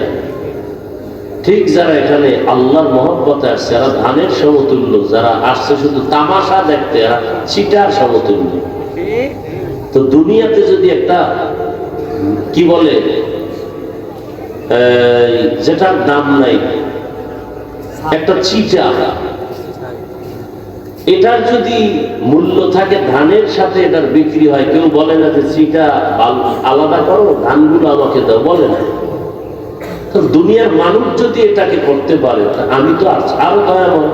ঠিক যারা এখানে আল্লাহর মহব্বতে আসছে এরা ধানের সমতুল্য, যারা আসছে শুধু তামাশা দেখতে এরা চিটার সমতুল্য। তো দুনিয়াতে যদি একটা কি বলে যেটার দাম নাই, একটা চিটা, এটার যদি মূল্য থাকে ধানের সাথে এটার বিক্রি হয়, কেউ বলে না যে চিটা আলাদা করো, ধানগুলো আমাকে দাও, বলে না। তো দুনিয়ার মানুষ যদি এটাকে করতে পারে, আমি তো আরো দয়াময়।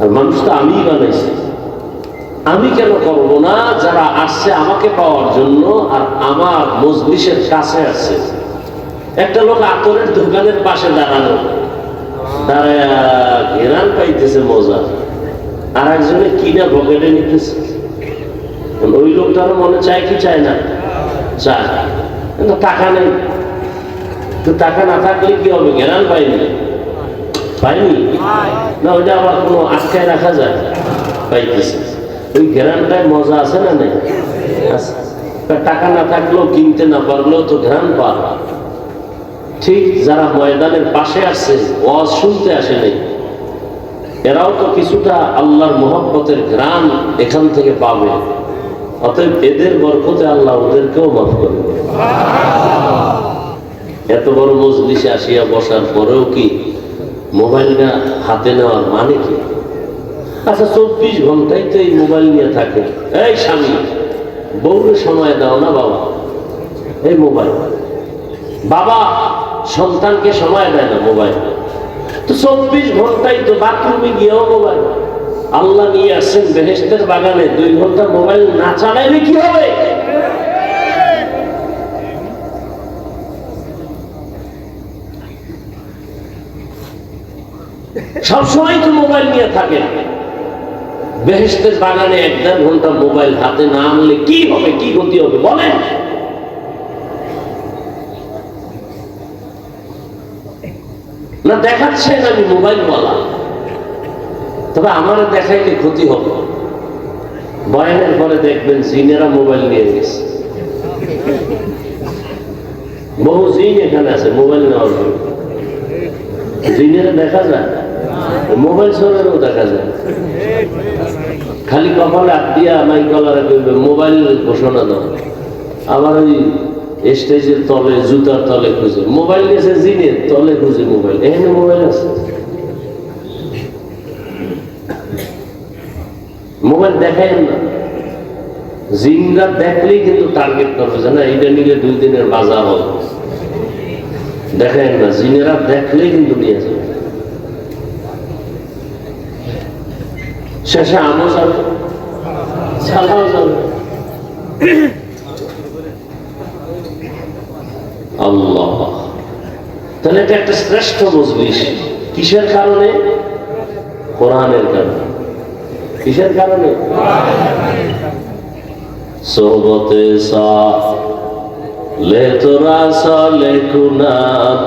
আর মানুষ তো আমিই বানাইছি, আমি কেন করবো না? যারা আসছে আমাকে পাওয়ার জন্য আর আমার মজলিসের কাছে আসছে। একটা লোক আতরের দোকানের পাশে দাঁড়ানো, দাঁড়ায় ঘেরান পাইতেছে মজা, আর একজনে কিনা পকেটে নিতেছে। ওই লোকটারও মনে চায় কি চায় না? চায়, কিন্তু টাকা নেই। তো টাকা না থাকলে কি হবে? ঘেরান পাইনি, পাইনি না, ওইটা আবার কোনো আটকায় রাখা যায়? পাইতেছে। ওই ঘেরানটায় মজা আছে না নেই? টাকা না থাকলেও, কিনতে না পারলেও তো ঘেরান পাওয়া। ঠিক যারা ময়দানের পাশে আসছে, ওয়াজ শুনতে আসে নাই, এরাও তো কিছুটা আল্লাহর মহব্বতের ঘ্রাণ এখান থেকে পাবে। অতএব এদের বরকতে আল্লাহ ওদেরকেও মাফ করবে। এত বড় মজলিসে আসিয়া বসার পরেও কি মোবাইলটা হাতে নেওয়ার মানে কি? আচ্ছা, 24 ঘন্টাই তো এই মোবাইল নিয়ে থাকে। এই স্বামী, বউরে সময় দাও না বাবা, এই মোবাইল। বাবা সন্তানকে সময় দেয় না, মোবাইল। তো 24 ঘন্টাই তো বাথরুমে গিয়েও মোবাইল। আল্লাহ নিয়ে আসছেন বেহেশতের বাগানে, 2 ঘন্টা মোবাইল না চালাইলে কি হবে? সবসময় তো মোবাইল নিয়ে থাকে। বেহেশতের বাগানে 1-1.5 ঘন্টা মোবাইল হাতে না আনলে কি হবে? কি ক্ষতি হবে বলেন? না দেখাচ্ছেন আমি মোবাইলওয়ালা, তবে আমার দেখাইলে ক্ষতি হবে। বয়ানের পরে দেখবেন জিনেরা মোবাইল নিয়ে গেছে। বহু জিন এখানে আছে মোবাইল নেওয়ার জন্য। জিনেরা দেখা যায়, মোবাইল চোরেরও দেখা যায়। খালি কপালে হাত দিয়া মাই কলারে করবে মোবাইল ঘোষণা দাও। আবার ওই স্টেজের তলে, জুতার তলে খুঁজে, মোবাইল নিয়েছে জিনের তলে খুঁজে মোবাইল, এখানে মোবাইল আছে। মোবাইল দেখায় না, জিনরা দেখলেই কিন্তু টার্গেট করবে যে না এটা নিলে 2 দিনের বাজার হবে। দেখেন না, জিনেরা দেখলেই কিন্তু নিয়ে যাবে। শেষে আমও যাবে, ছালাও যাবে। আল্লাহ, তাহলে এটা একটা শ্রেষ্ঠ মজলিস। কিসের কারণে? কোরআনের কারণে। কিসের কারণে? সোহবতে সালে তোরা সালে কুনাত,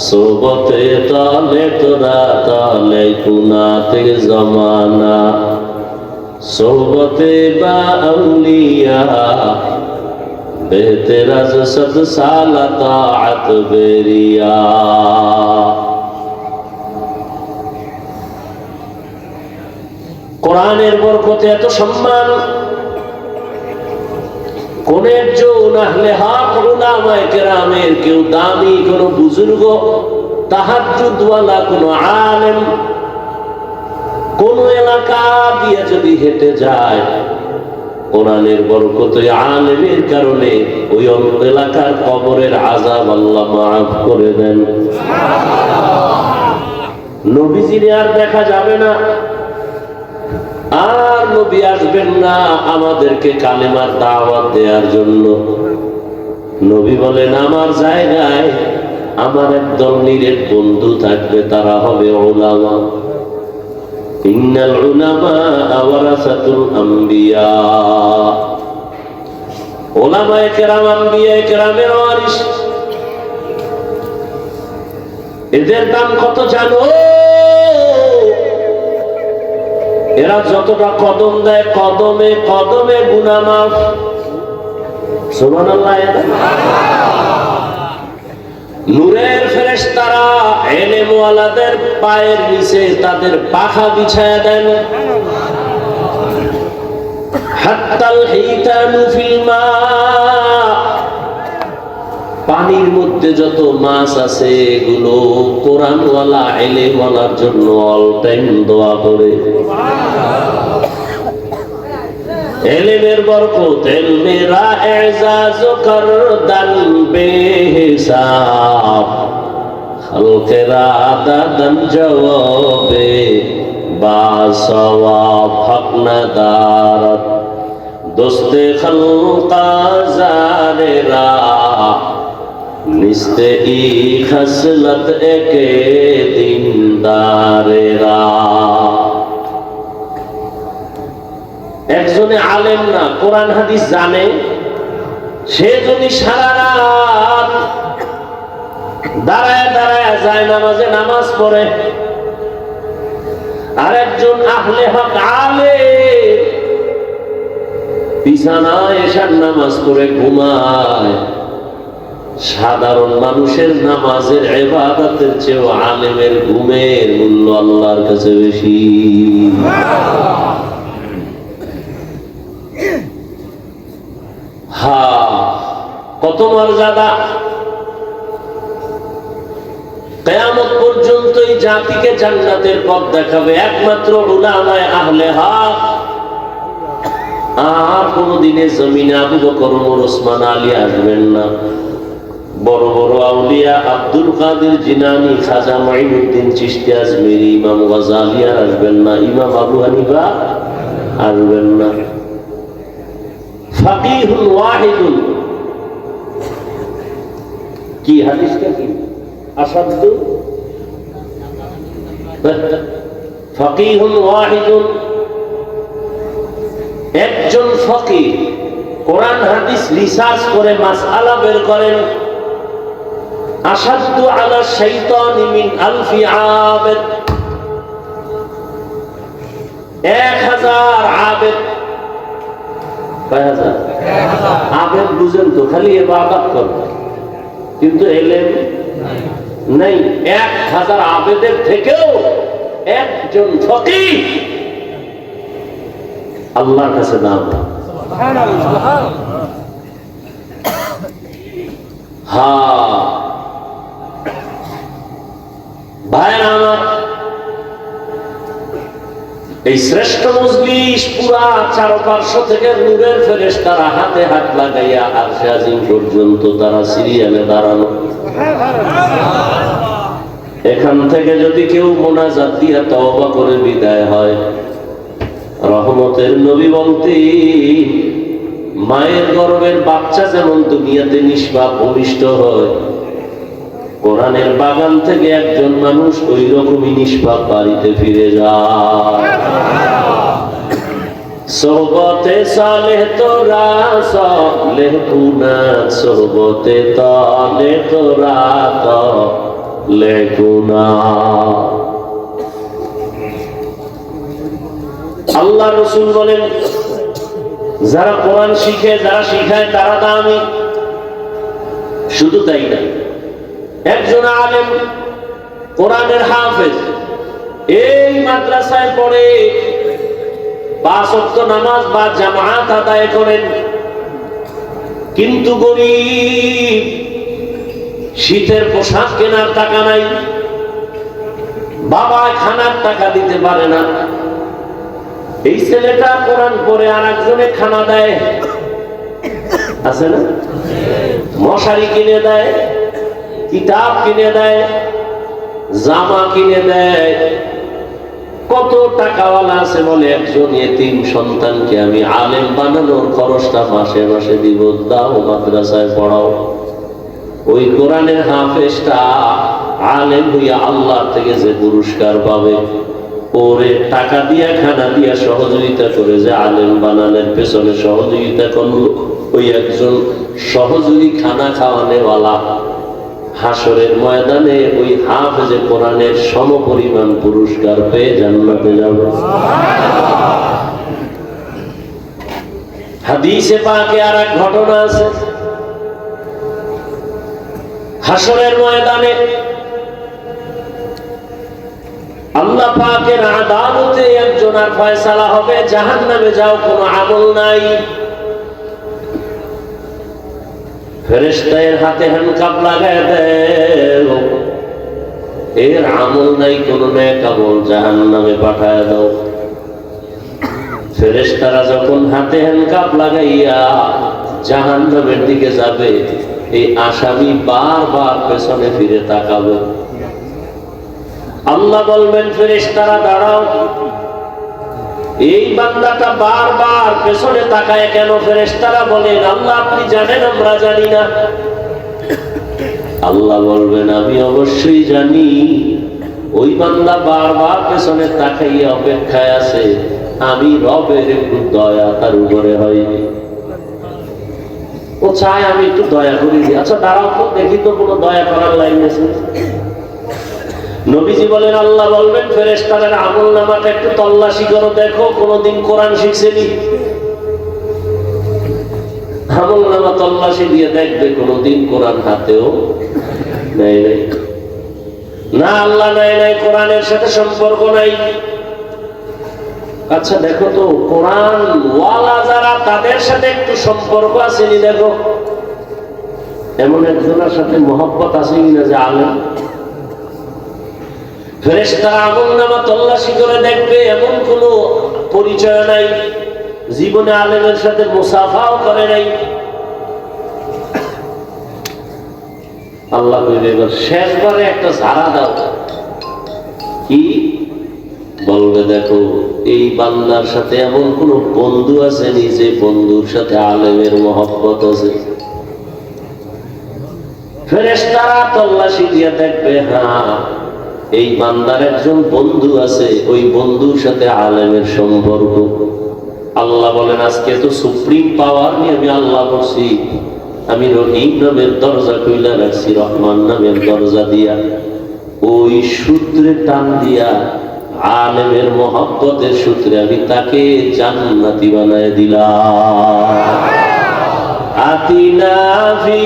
সোহবতে তালে তোরা তালে কুনাতে জমানা, সোহবতে বা আউলিয়া বেতেরা জসদ সালা তাআত বেরিয়া। কোরআনের বরকতে এত সম্মান, কোন একজন আহলে হক উলামায়ে কেরামের কেউ দামি কোন বুজুর্গ, তাহাজ্জুদওয়ালা কোন আলেম কোন এলাকা দিয়ে যদি হেঁটে যায়, কোরআনের বরকতে আলেমের কারণে ওই এলাকার কবরের আযাব আল্লাহ মাফ করে দেন। নবীজির আর দেখা যাবে না, আর নবী আসবেন না আমাদেরকে কালেমার দাওয়াত দেওয়ার জন্য। নবী বলেন আমার জায়গায় আমার একদল নিরেট বন্ধু থাকবে, তারা হবে উলামা। ইন্নাল উলামা ওয়ারাসাতুল আম্বিয়া, উলামায়ে কেরাম আম্বিয়ায়ে কেরামের ওয়ারিস। এদের দাম কত জানো? এরা যতটা কদম দেয়, কদমে কদমে গুনাহ মাফ। সুবহানাল্লাহ। নূরের ফেরেশতারা ইলম ওয়ালাদের পায়ের নিচে তাদের পাখা বিছায়া দেন। হাত্তাল হিতানু ফিল মা, পানির মধ্যে যত মাছ আছে এগুলো কোরআনওয়ালা ইলমওয়ালার জন্য অল টাইম দোয়া করে। ইলমের বরকত, ইলমেরা ইজাজ করদান বেহিসাব, খালকেরা দাদান জওয়াবে বা সওয়াব, হক না দারত দোস্তে খালকা জারেরা, নিস্তে ই খসলত একে দিনদারেরা। একজনে আলেম না, কোরআন হাদিস জানে, সে যদি সারা রাত দাঁড়ায় দাঁড়ায় যায় নামাজে নামাজ পড়ে, আর একজন আহলে হক আলেম বিছানায় এশার নামাজ পড়ে ঘুমায়, সাধারণ মানুষের নামাজের ইবাদতের চেয়ে আলেমের ঘুমের মূল্য আল্লাহর কাছে বেশি। কত মর্যাদা! কিয়ামত পর্যন্ত এই জাতিকে জান্নাতের পথ দেখাবে একমাত্র উলামায়ে আহলে হক। আর কোনদিনে জমিনে আবু বকর, ওমর, ওসমান, আলী আসবেন না। বড় বড় আউলিয়া আব্দুল কাদের জিলানী, খাজা মুঈনুদ্দিন চিশতি আজমেরি, ইমাম গাজ্জালী আসবেন না, ইমাম আবু হানিফা আসবেন না। ফাকিহুন ওয়াহিদুন, কি হাদিসটা কি? আসাদু ফাকিহুন ওয়াহিদুন, একজন ফকিহ কোরআন হাদিস রিসার্চ করে মাসআলা বের করেন। আসাদু আলা শাইতানি মিন আলফি আবেদ, 1000 আবেদ। কয় হাজার? আবেদ বুঝেন তো, খালি ইবাদত করে কিন্তু ইলম নাই। 1000 আবেদের থেকেও একজন ফকিহ আল্লাহর কাছে দাম। ভাইরা আমার, এই শ্রেষ্ঠ মজলিস পুরা চারপার্শ্ব থেকে নূরের ফেরেশতারা হাতে হাত লাগাইয়া আরশে আজিম পর্যন্ত তারা সিরিয়ালে দাঁড়ানো। এখান থেকে যদি কেউ মোনাজাত দিয়া তওবা করে বিদায় হয়, রহমতের নবী বলতে মায়ের গর্ভের বাচ্চা যেমন দুনিয়াতে নিষ্পাপ ভূমিষ্ঠ হয়, কোরআনের বাগান থেকে একজন মানুষ ওই রকমই নিষ্পাপ বাড়িতে ফিরে যায়। সোহবতে সালেহ তোরা সালেহ গুনা, সোহবতে তালে তোরা তালে গুনা। আল্লাহ রাসূল বলেন, যারা কোরআন শিখে, যারা শিখায় তারা দামি। শুধু তাই না, একজন আলেম কোরআনের হাফেজ এই মাদ্রাসায় পড়ে, 5 ওয়াক্ত নামাজ বা জামাত আদায় করেন, কিন্তু গরীব, শীতের পোশাক কেনার টাকা নাই, বাবা খানার টাকা দিতে পারে না। এই ছেলেটা কোরআন পড়ে আর একজনে খানা দেয়, আছে না? মশারি কিনে দেয়, কিতাব কিনে দেয়, জামা কিনে দেয়। কত টাকাওয়ালা আছে বলে একজন এতিম সন্তানকে আমি আলেম বানানোর খরচটা মাসে মাসে দিব, দাও মাদ্রাসায় পড়াও। ওই কোরআনের হাফেজটা আলেম হইয়া আল্লাহ থেকে যে পুরস্কার পাবে, ওরে টাকা দিয়া খানা দিয়া সহযোগিতা করে যে আলেম বানানোর পেছনে সহযোগিতা করলো, ওই একজন সহযোগী খানা খাওয়ানেওয়ালা হাসরের ময়দানে ওই হাফেজে কোরআনের সমপরিমাণ পুরস্কার পেয়ে জান্নাতে যাবে। হাদিসে পাকে আর এক ঘটনা আছে, হাসরের ময়দানে আল্লাহ পাকের আদালতে একজনের ফয়সালা হবে, জাহান্নামে যাও, কোনো আমল নাই। ফেরেশতার হাতে হ্যান্ডকাপ লাগায় দেয়, এর আমল নাই, কোনো নেক আমল, জাহান্নামে পাঠায় দাও। ফেরেশতারা যখন হাতে হ্যান্ডকাপ লাগাইয়া জাহান্নামের দিকে যাবে, এই আসামি বারবার পেছনে ফিরে তাকাবে। আল্লাহ বলবেন, ফেরেশতারা দাঁড়াও। এই বান্দাটা বারবার পেছনে তাকায় কেন? ফেরেশতারা বলেন, আল্লাহ আপনি জানেন, আমরা জানি না। আল্লাহ বলবেন, আমি অবশ্যই জানি। ওই বান্দা বারবার পেছনে তাকাইয়া অপেক্ষায় আছে, আমি রবের একটু দয়া তার উপরে হয়নি, ও চায় আমি একটু দয়া করি। আচ্ছা দাঁড়াও তো, দেখি তো কোনো দয়া করার লাইন আছে। নবীজি বলেন, আল্লাহ বলবেন, ফেরেশতাদের আমল নামাটা একটু তল্লাশি করো, দেখো কোনদিন কোরআন শিখছেনি। আমল নামা তল্লাশি দিয়ে দেখবে কোনদিন কোরআন হাতেও নেই নাই। না, আল্লাহ নাই নাই, কোরআনের সাথে সম্পর্ক নাই। আচ্ছা দেখো তো, কোরআন ওয়ালা যারা, তাদের সাথে একটু সম্পর্ক আসেনি দেখো। এমন একজনের সাথে মহব্বত আছে কিনা যে আলেম? ফেরেশতারা আমলনামা তল্লাশি করে দেখবে, এমন কোন পরিচয় নাই, জীবনে আলেমের সাথে মুসাফাও করে নাই। আল্লাহ কইবে, শেষবারে একটা ঝাড়া দাও। কি বলবে? দেখো এই বান্দার সাথে এমন কোন বন্ধু আছে নি যে বন্ধুর সাথে আলেমের মহব্বত আছে? ফেরেশতারা তল্লাশি দিয়ে দেখবে, হ্যাঁ এই বান্দার একজন বন্ধু আছে, ওই বন্ধুর সাথে আলেমের সম্পর্ক। আল্লাহ বলেন, আজকে তো সুপ্রিম পাওয়ার নিয়ে আমি আল্লাহ বলছি, আমি রহিম নামের দরজা খুইলা রাখছি, রহমান নামের দরজা দিয়া ওই সূত্রে টান দিয়া আলেমের মহব্বতের সূত্রে আমি তাকে জান্নাতি বানায় দিলাম। আতিনা ফি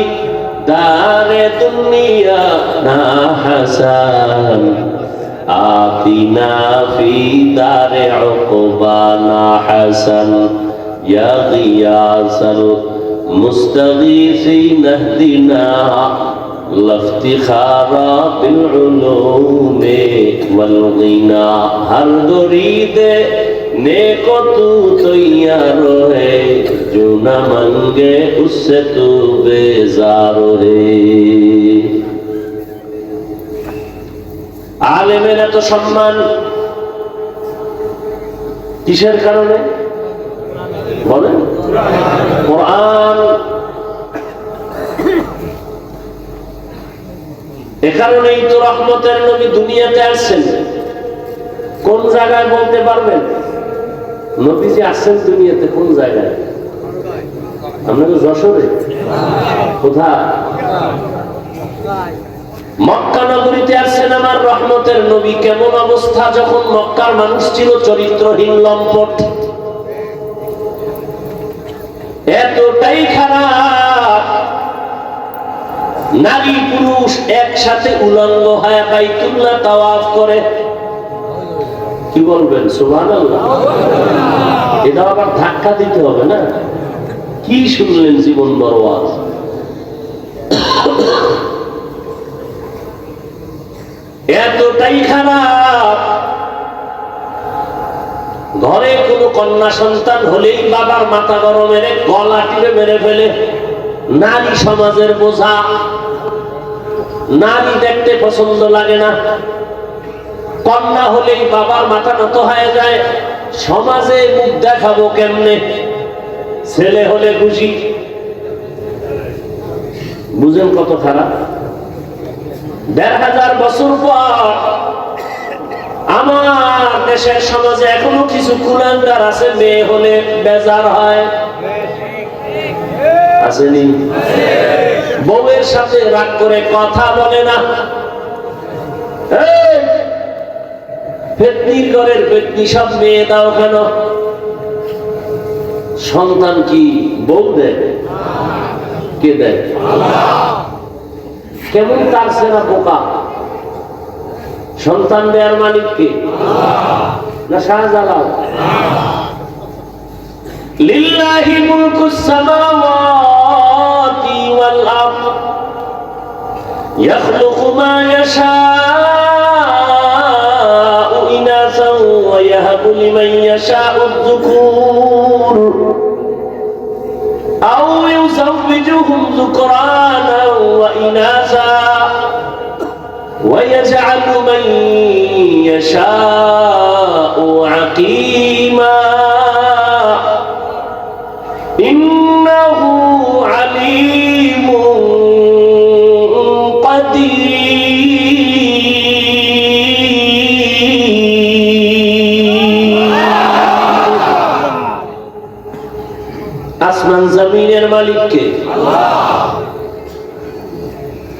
দারে দুনিয়া না হাসান, আতিনা ফি দারে উকবা না হাসান, ইয়া গিয়াসাল मुस्तगीसीन इहदिना लफ्तिखारा बिलउलूम वलगिना हर मुरीदे नेको तू तैयार है जो न मंगे उससे तू बेजार है। आलेमेर এত সম্মান কিসের কারণে বলেন? কোরআন। এ কারণেই তো রহমতের নবী দুনিয়াতে আসছেন। কোন জায়গায় বলতে পারবেন নবীজি আসছেন দুনিয়াতে? কোন জায়গায়? আমরা তো যশোরে। কোথায়? মক্কা নগরীতে আসছেন আমার রহমতের নবী। কেমন অবস্থা যখন মক্কার মানুষ ছিল চরিত্রহীন, লম্পট, এতটাই খারাপ, নারী পুরুষ একসাথে উলঙ্গ হয়ে বাইতুল্লাহ তাওয়াফ করে। কি বলবেন সুবহানাল্লাহ? এটা আবার ধাক্কা দিতে হবে না? কি শুনলেন জীবন বরবাদ। এতটাই খারাপ, ঘরে কোনো কন্যা সন্তান হলেই বাবার মাথা গরম, মেরে গলা টিপে মেরে ফেলে। নারী সমাজের বোঝা, নারী দেখতে পছন্দ লাগে না। কন্যা হলেই বাবার মাথা নত হয়ে যায়, সমাজে মুখ দেখাবো কেমনে। ছেলে হলে খুশি। বুঝেন কত খারাপ। ১৫০০ বছর পর আমার দেশের সমাজে এখনো কিছু কুলাঙ্গার আছে, মেয়ে হলে বেজার হয়। আসেনি? বউয়ের সাথে রাগ করে কথা বলে না। পেতনির ঘরের পেতনি সব মেয়ে দাও কেন? সন্তান কি বউ দেয়? কে দেয়? কেমন তার সেনা বোকা। সন্তান দেয়ার মালিক কে? না শাহজালাল? লিল্লাহি মুলকুস সামাওয়াতি ওয়াল আরদ ইয়াখলুকু মা ইয়াশাউ ইনাসাও ওয়া ইয়াহাবু লিমান ইয়াশাউ আয-যুকুর আও ইউযাওবিজুহুম যুকরানা ওয়া ইনাসা ويجعل من يشاء عقيما إنه عليم قدير। আসমান জমিনের মালিক কে? আল্লাহ।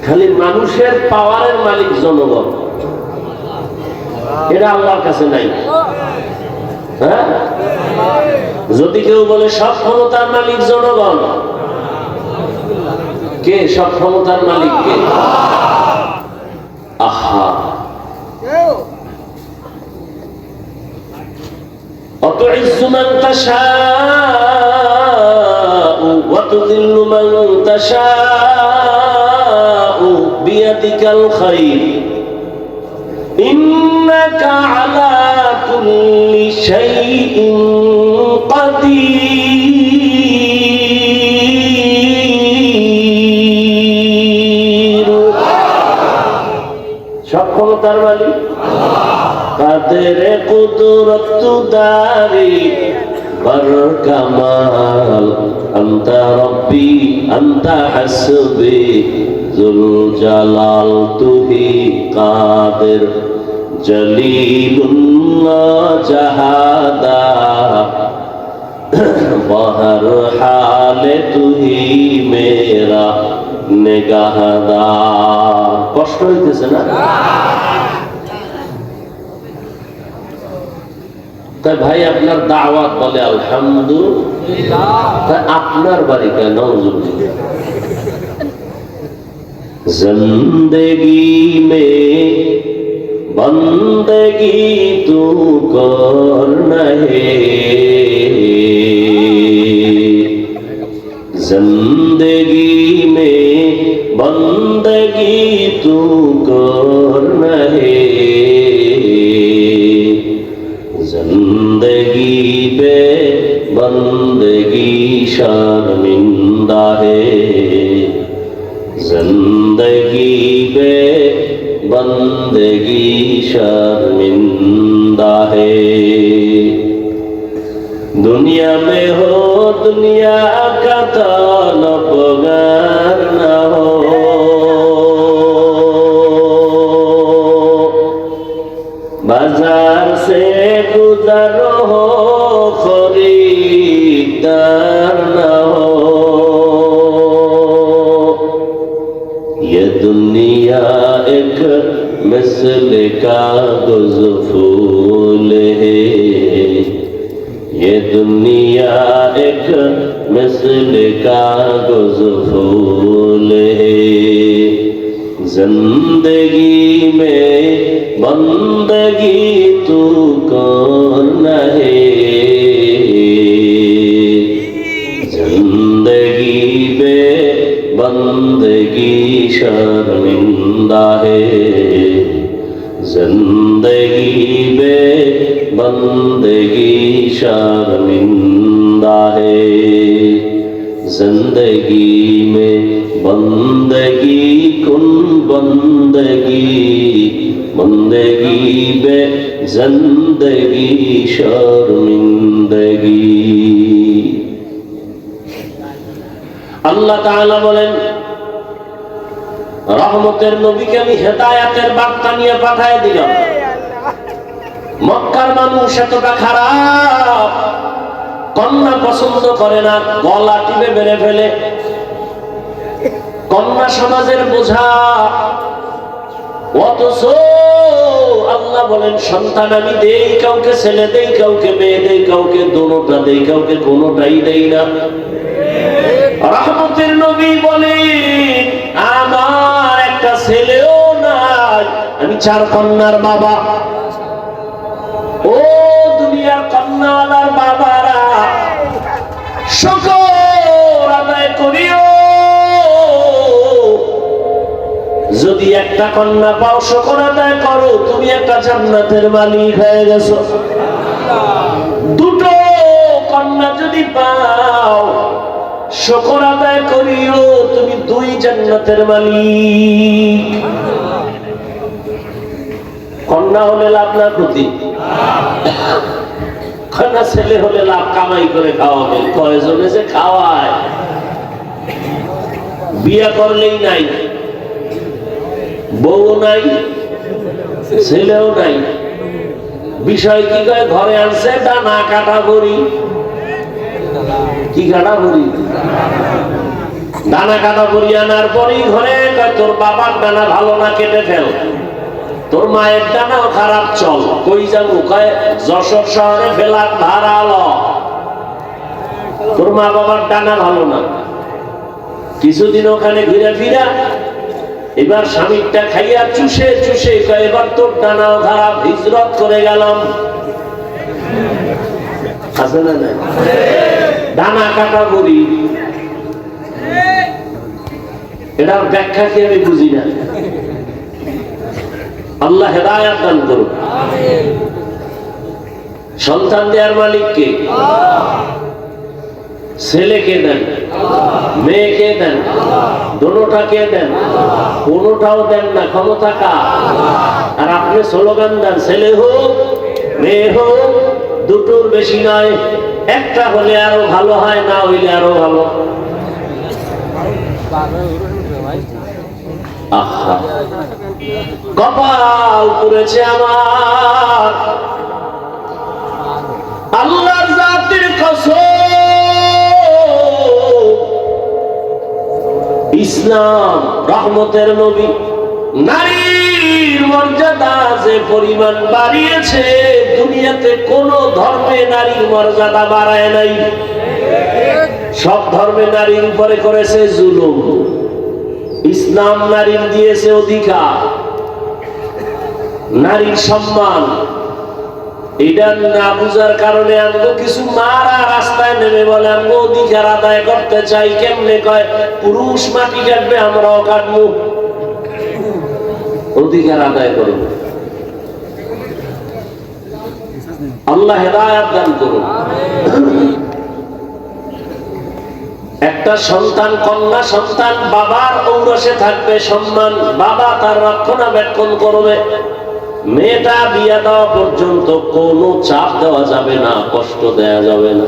খালি মানুষের পাওয়ারের মালিক জনগণ, এটা আল্লাহর কাছে নাই। হ্যাঁ, যদি কেউ বলে সব ক্ষমতার মালিক জনগণ, কে সব ক্ষমতার মালিক? কে? আহা, অতুইজ্জু মান তাশাউ ওয়া তুযিল্লু মান তাশাউ বিয়াদিকাল খায়র ইন্নাকা আলা কুল্লি শাইইন কাদির। সব ক্ষমতার মালিক কাদের কুদরত দারি বর কামাল আনতা রব্বি আনতা হাসবি জুল জালাল তুহি কাদের জলিলুল্লাহ জাহাদা বহর হালে তুহি মেরা নিগাহদা। কষ্ট হইতেছে না? তাই ভাই আপনার দাওয়াত বলে আলহামদুলিল্লাহ, আপনার বাড়ি কেন? জিন্দেগি মে বন্দেগি তু করনা হে, जिंदगी में बंदगी तू करना है, जिंदगी पे बंदगी शर्मिंदा है, जिंदगी पे बंदगी शर्मिंदा है। दुनिया में हो दुनिया का तलबगार न हो, बाजार से गुजर हो खरीदार न हो। ये दुनिया एक मिसल कागज़ फूल है, ये दुनिया एक मिसल कागज़ फूल है, जिंदगी में बंदगी तू करना है, जिंदगी में बंदगी शर्मिंदा है, जिंदगी में बंदगी शर्मिंदा है, जिंदगी में बंदगी कुन बंदगी, बंदगी में जिंदगी शर्मिंदगी। আল্লাহ তাআলা বলেন, রহমতের নবীকে আমি হেদায়েতের বার্তা নিয়ে পাঠিয়ে দিলাম। মক্কার মানুষ এতটা খারাপ, কন্যা পছন্দ করে না, গলা টিপে মেরে ফেলে, কন্যা সমাজের বোঝা। অথচ আল্লাহ বলেন, সন্তান আমি দেই, কাউকে ছেলে দেই, কাউকে মেয়ে দেই, কাউকে দোনোটা দেই, কাউকে কোনোটাই দেই না। রহমতের নবী বলেন, আমার একটা ছেলেও নাই, আমি 4 কন্যার বাবা। ও দুনিয়ার কন্যাওয়ালার বাবারা, শুকর আদায় করিও। যদি একটা কন্যা পাও, শুকর আদায় করো, তুমি একটা জান্নাতের মালিক হয়ে গেছো। দুটো কন্যা যদি পাও, শুকর আদায় করিও, তুমি 2 জান্নাতের মালিক। কন্যা হলে লাভ না ক্ষতি? কন্যা ছেলে হলে লাভ, কামাই করে খাওয়াবে। কয়জনে যে খাওয়ায়, বিয়ে করলেই নাই, বউ নাই, ছেলেও নাই। বিষয় কি কয়, ঘরে আনছে ডানা কাটা ভরি। কি কাটা ভরি? ডানা কাটা ভরি আনার পরেই ঘরে কয়, তোর বাবার ডানা ভালো না, কেটে ফেল। তোর মায়ের ডানাও খারাপ, চল। কই যাবো? কয় যশোর শহরে ফেলার ভাড়া ল। তোর মা বাবার ডানা ভালো না। কিছুদিন ওখানে ঘুরে ফিরা, এবার স্বামীরটা খাইয়া চুষে চুষে কয়, এবার তোর ডানাও খারাপ, হিজরত করে গেলাম। আছে না নাই? ডানা কাটা বলি, এটার ব্যাখ্যা কি আমি বুঝি না। আল্লাহ হেদায়েত দান করুন। সন্তান দেওয়ার মালিক কে? ছেলেকে দেন, মেয়েকে দেন, দোনোটাকে দেন, কোনোটাও দেন না, ক্ষমতা কার? আর আপনি স্লোগান দেন, ছেলে হোক মেয়ে হোক, দুটোর বেশি নয়, একটা হলে আরো ভালো হয়, না হইলে আরো ভালো। আহা, কপাল পুড়েছে আমার, আল্লাহর জাতির কসম। ইসলাম রহমতের নবী নারীর মর্যাদা যে পরিমাণ বাড়িয়েছে, দুনিয়াতে কোন ধর্মে নারীর মর্যাদা বাড়ায় নাই। সব ধর্মে নারীর উপরে করেছে জুলুম, ইসলাম নারীর দিয়েছে অধিকার, নারীর সম্মান। এটা না বুঝার কারণে আমগো কিছু মারা রাস্তায় নেমে বলে আমগো অধিকার আদায় করতে চাই। কেমনে কয়, পুরুষ মাটি কাটবে আমরাও কাটবো, অধিকার আদায় করব। আল্লাহ হেদায়েত দান করুন। একটা সন্তান, কন্যা সন্তান বাবার ঔরসে থাকবে, সম্মান, বাবা তার রক্ষণাবেক্ষণ করবে। মেয়েটা বিয়ে দেওয়া পর্যন্ত কোনো চাপ দেওয়া যাবে না, কষ্ট দেওয়া যাবে না।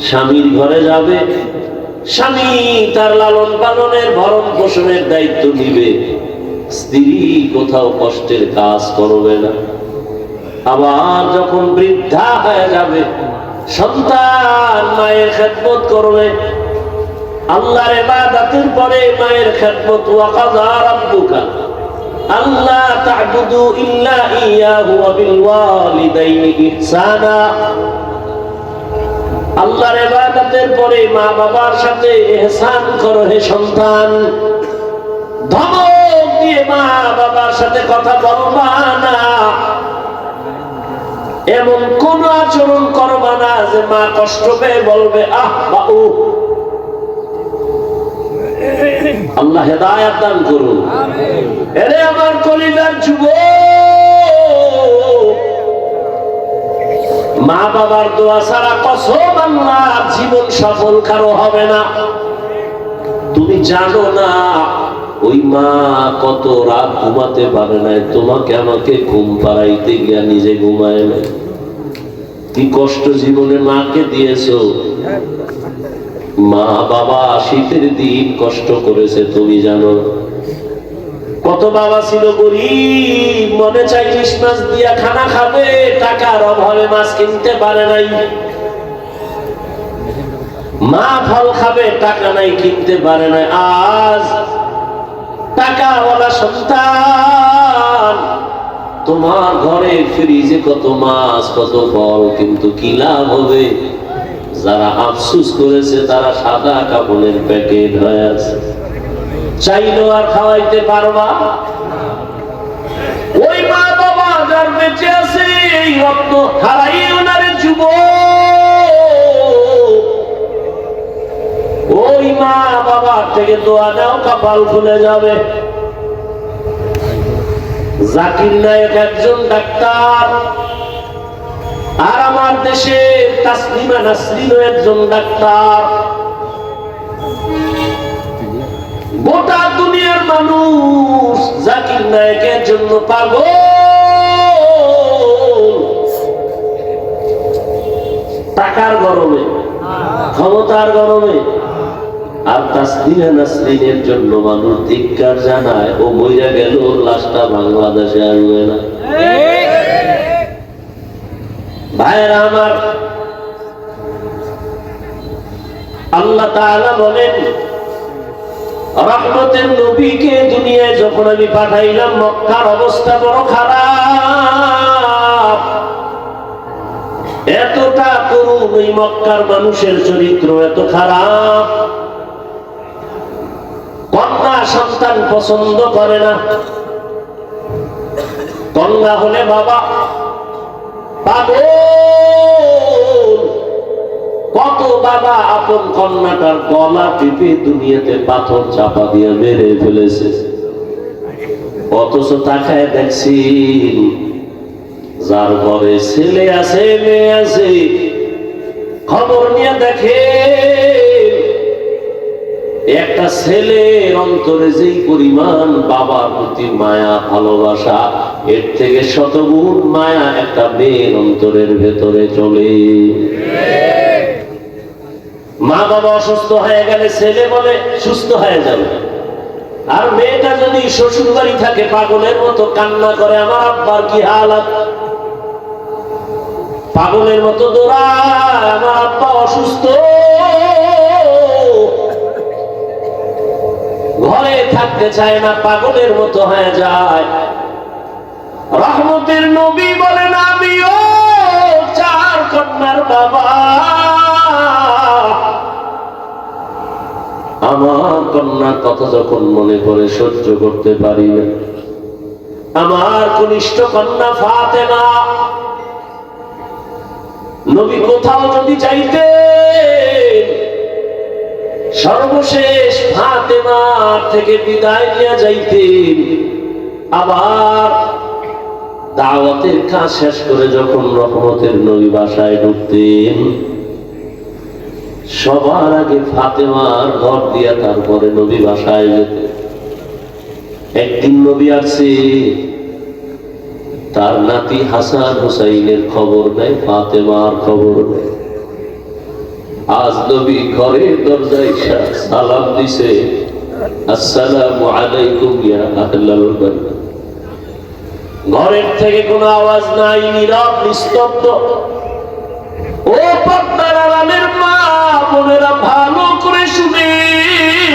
স্বামীর ঘরে যাবে, স্বামী তার লালন পালনের ভরণ পোষণের দায়িত্ব নিবে, স্ত্রী কোথাও কষ্টের কাজ করবে না। আবার যখন বৃদ্ধা হয়ে যাবে, সন্তান মায়ের খেদমত করবে। আল্লাহর ইবাদতের পরে মায়ের খেদমত। ওয়া কাযা রাব্বুকা আল্লা তা'বুদু ইল্লা ইয়্যাহু ওয়া বিল ওয়ালিদাইনি ইহসানা। আল্লাহর ইবাদতের পরে মা বাবার সাথে ইহসান করো হে সন্তান। ধমক দিয়ে মা বাবার সাথে কথা বলবা না, এমন কোন আচরণ করবা না যে মা কষ্ট পেয়ে বলবে আহ বাবু। আল্লাহ হেদায়েত দান করুন। এরে আমার কলিজার যুবক, মা বাবার দোয়া ছাড়া কসম আল্লাহ জীবন সফল কারো হবে না। তুমি জানো না ওই মা কত রাত ঘুমাতে পারে নাই, তোমাকে আমাকে ঘুম পাড়াইতে গিয়া নিজে ঘুমায় নাই। কি কষ্ট জীবনে মাকে দিয়েছো। মা বাবা শীতের দিন কষ্ট করেছে, তুমি জানো। কত বাবা ছিল গরিব, মনে চাই ইলিশ মাছ দিয়া খানা খাবে, টাকার অভাবে মাছ কিনতে পারে নাই। মা ফল খাবে, টাকা নাই, কিনতে পারে নাই। আজ টাকাওয়ালা সন্তান, তোমার ঘরে ফ্রিজে কত মাছ কত ফল, কিন্তু কি লাভ হবে? যারা আফসোস করেছে তারা সাদা কাপড়ের প্যাকেট হয়ে আছে, চাইলেও আর খাওয়াইতে পারবা। ওই মা বাবা যার বেঁচে আছে, এই রক্ত হারাইও না রে যুবক। ওই মা বাবার থেকে দোয়া নাও, কপাল খুলে যাবে। জাকির নায়েক একজন ডাক্তার, আর আমার দেশে তাসলিমা নাসরিনও একজন ডাক্তার। গোটা দুনিয়ার মানুষ জাকির নায়েকের জন্য পাগল। টাকার গরমে, ক্ষমতার গরমে। আর তাসলিমা নাসরিনের জন্য মানুষ ধিক্কার জানায়। ও মইরা গেল, ওর লাশটা বাংলাদেশে আসবে না। ভাইরা আমার, আল্লাহ তাআলা বলেন, রহমতের নবীকে দুনিয়ায় যখন আমি পাঠাইলাম, মক্কার অবস্থা বড় খারাপ। এতটা করুণ ওই মক্কার মানুষের চরিত্র, এত খারাপ। কন্যা সন্তান পছন্দ করে না। কন্যা হলে বাবা পাগল। কত বাবা আপন কন্যাটার গলা টিপে দুনিয়াতে পাথর চাপা দিয়ে মেরে ফেলেছে। অথচ তাকায় দেখছি যার ঘরে ছেলে আছে মেয়ে আছে, খবর নিয়ে দেখে একটা ছেলের অন্তরে যেই পরিমাণ বাবার প্রতি মায়া ভালোবাসা, এর থেকে শতগুণ মায়া একটা মেয়ের অন্তরের ভেতরে চলে। মা বাবা অসুস্থ হয়ে গেলে ছেলে বলে সুস্থ হয়ে যাবে, আর মেয়েটা যদি শ্বশুর বাড়ি থাকে পাগলের মতো কান্না করে, আমার আব্বার কি হালাত। পাগলের মতো দৌড়ায়, আমার আব্বা অসুস্থ। ঘরে থাকতে চায় না, পাগলের মতো হয়ে যায়। রহমতের নবী বলেন, আমিও চার কন্যার বাবা। আমার কন্যার কথা যখন মনে করে সহ্য করতে পারি না। আমার কনিষ্ঠ কন্যা ফাতেমা নবী কোথাও যদি যাইতেন সর্বশেষ ফাতেমার থেকে বিদায় নিয়ে যাইতেন, আবার দাওয়াতের কাজ শেষ করে যখন রহমতের নবী বাসায় ঢুকতেন, সবার আগে ফাতেমার ঘর দিয়া তারপরে নবী বাসায় যেতেন। একদিন নবী আসছে, তার নাতি হাসান হুসাইনের খবর নেয়, ফাতেমার খবর নেয়। আজ নবী ঘরের দরজায় সালাম দিছে, আসসালামু আলাইকুম ইয়া আহলাল বাড়ি। ঘরের থেকে কোনো আওয়াজ নাই, নীরব নিস্তব্ধ। ও পর্দার আড়ালের মা বোনেরা ভালো করে শুনেন,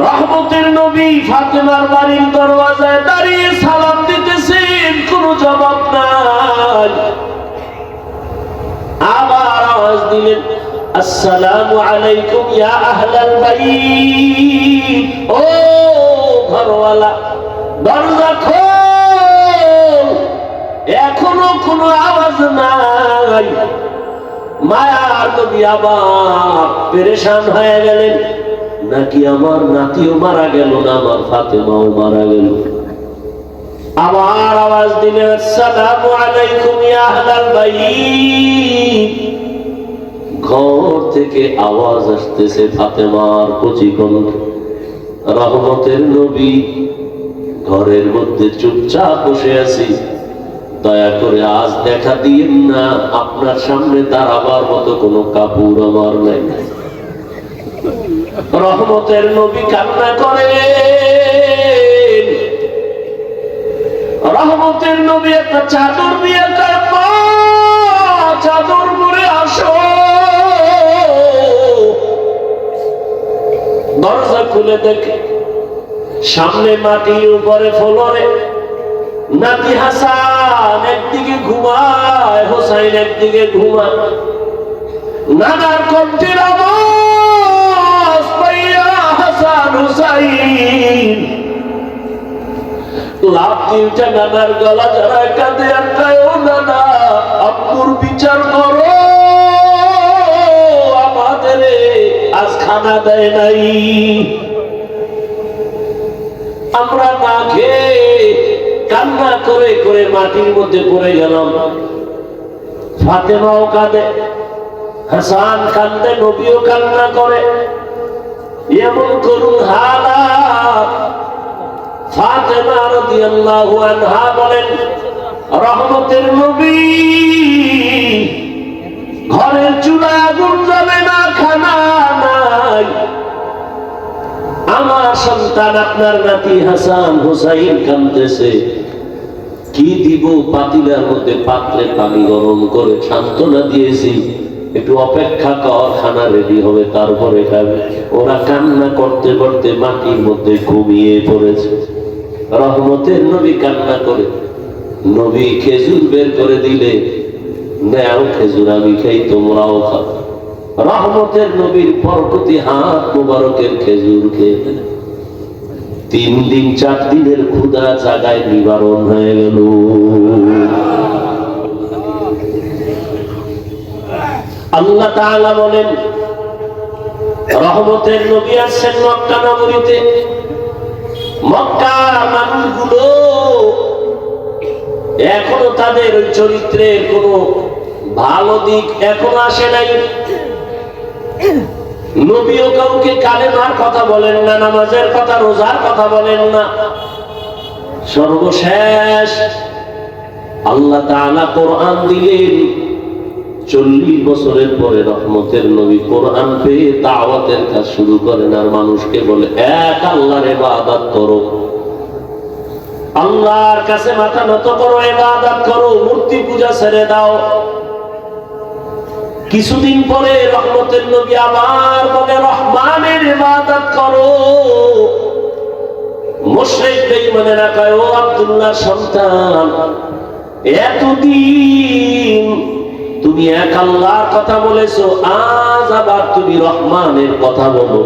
রহমতের নবী ফাতেমার বাড়ির দরওয়াজায় দাঁড়িয়ে সালাম দিতেছেন, কোনো জবাব নাই। আবার আওয়াজ দিলেন, আসসালামু আলাইকুম ইয়া আহলাল বাইত। ও ঘরওয়ালা, দরজা খোল। এখনো কোনো আওয়াজ নাই। মায়ার নবী আবার পেরেশান হয়ে গেলেন, নাকি আমার নাতিও মারা গেল না, আমার ফাতেমাও মারা গেল। আবার আওয়াজ দিলেন, আসসালামু আলাইকুম ইয়া আহলাল বাইত। ঘর থেকে আওয়াজ আসতেছে ফাতেমার কচি কণ্ঠ। রহমতের নবী, ঘরের মধ্যে চুপচাপ বসে আছি, দয়া করে আজ দেখা দিয়েন না, আপনার সামনে দাঁড়াবার মতো কোনো কাপড় আমার নাই। রহমতের নবী কান্না করে। রহমতের নবী একটা চাদর দিয়ে চাদর পরে আসো। দরজা খুলে দেখে সামনে মাটির উপরে ফ্লোরে নাতি হাসান একদিকে ঘুমায়, হোসাইন একদিকে ঘুমায়। নানার কণ্ঠের আওয়াজ পাইয়া হাসান হুসাইন লাভ দিয়েছে নানার গলা জড়ায়, কাঁদে আর কয়, ও নানা, আব্বুর বিচার করো, আমাদের আজ খানা দেয় নাই, আমরা না খেয়ে কান্না করে করে মাটির মধ্যে পড়ে গেলাম। ফাতেমাও কাঁদে, হাসান কান্দে, নবীও কান্না করে। এমন করুন হালাত। ফাতেমা রাদিয়াল্লাহু আনহা বলেন, রহমতের নবী, ঘরের চুলায় আগুন জ্বলে না, খানা নাই। আমার সন্তান আপনার নাতি হাসান হুসাইন কাঁদতেছে, কি দিব? পাতিলার মধ্যে পাত্রে পানি গরম করে সান্ত্বনা দিয়েছি, একটু অপেক্ষা কর, খানা রেডি হবে তারপরে খাবে। ওরা কান্না করতে করতে মাটির মধ্যে ঘুমিয়ে পড়েছে। রহমতের নবী কান্না করে, নবী খেজুর বের করে দিলে, নেও খেজুর, আমি খাই, তোমরাও খাও। রহমতের নবীর বরকতি হাত মুবারকের খেজুর খেয়ে 3 দিন 4 দিনের ক্ষুধা জাগায় নিবারণ হয়ে গেল। আল্লাহ তাআলা বলেন, রহমতের নবী আসছেন মক্কা নগরীতে। মক্কার মানুষগুলো এখনো তাদের ওই চরিত্রের কোনো ভালো দিক এখনো আসে নাই। নবীও কাউকে কালেমার কথা বলেন না, নামাজের কথা, রোজার কথা বলেন না। সর্বশেষ আল্লাহ তাআলা কোরআন দিলেন। 40 বছরের পরে রহমতের নবী কোরআন পেয়ে দাওয়াতের কাজ শুরু করেন, আর মানুষকে বলে, এক আল্লাহর ইবাদত করো, আল্লাহর কাছে মাথা নত করো, ইবাদত করো, মূর্তি পূজা ছেড়ে দাও। কিছুদিন পরে রহমতের নবী আবার বলে, রহমানের ইবাদত করো। মুশরিক বেঈমানেরা কয়, ও আব্দুল্লাহর সন্তান, এতদিন তুমি এক আল্লাহর কথা বলেছো, আজ আবার তুমি রহমানের কথা বলো।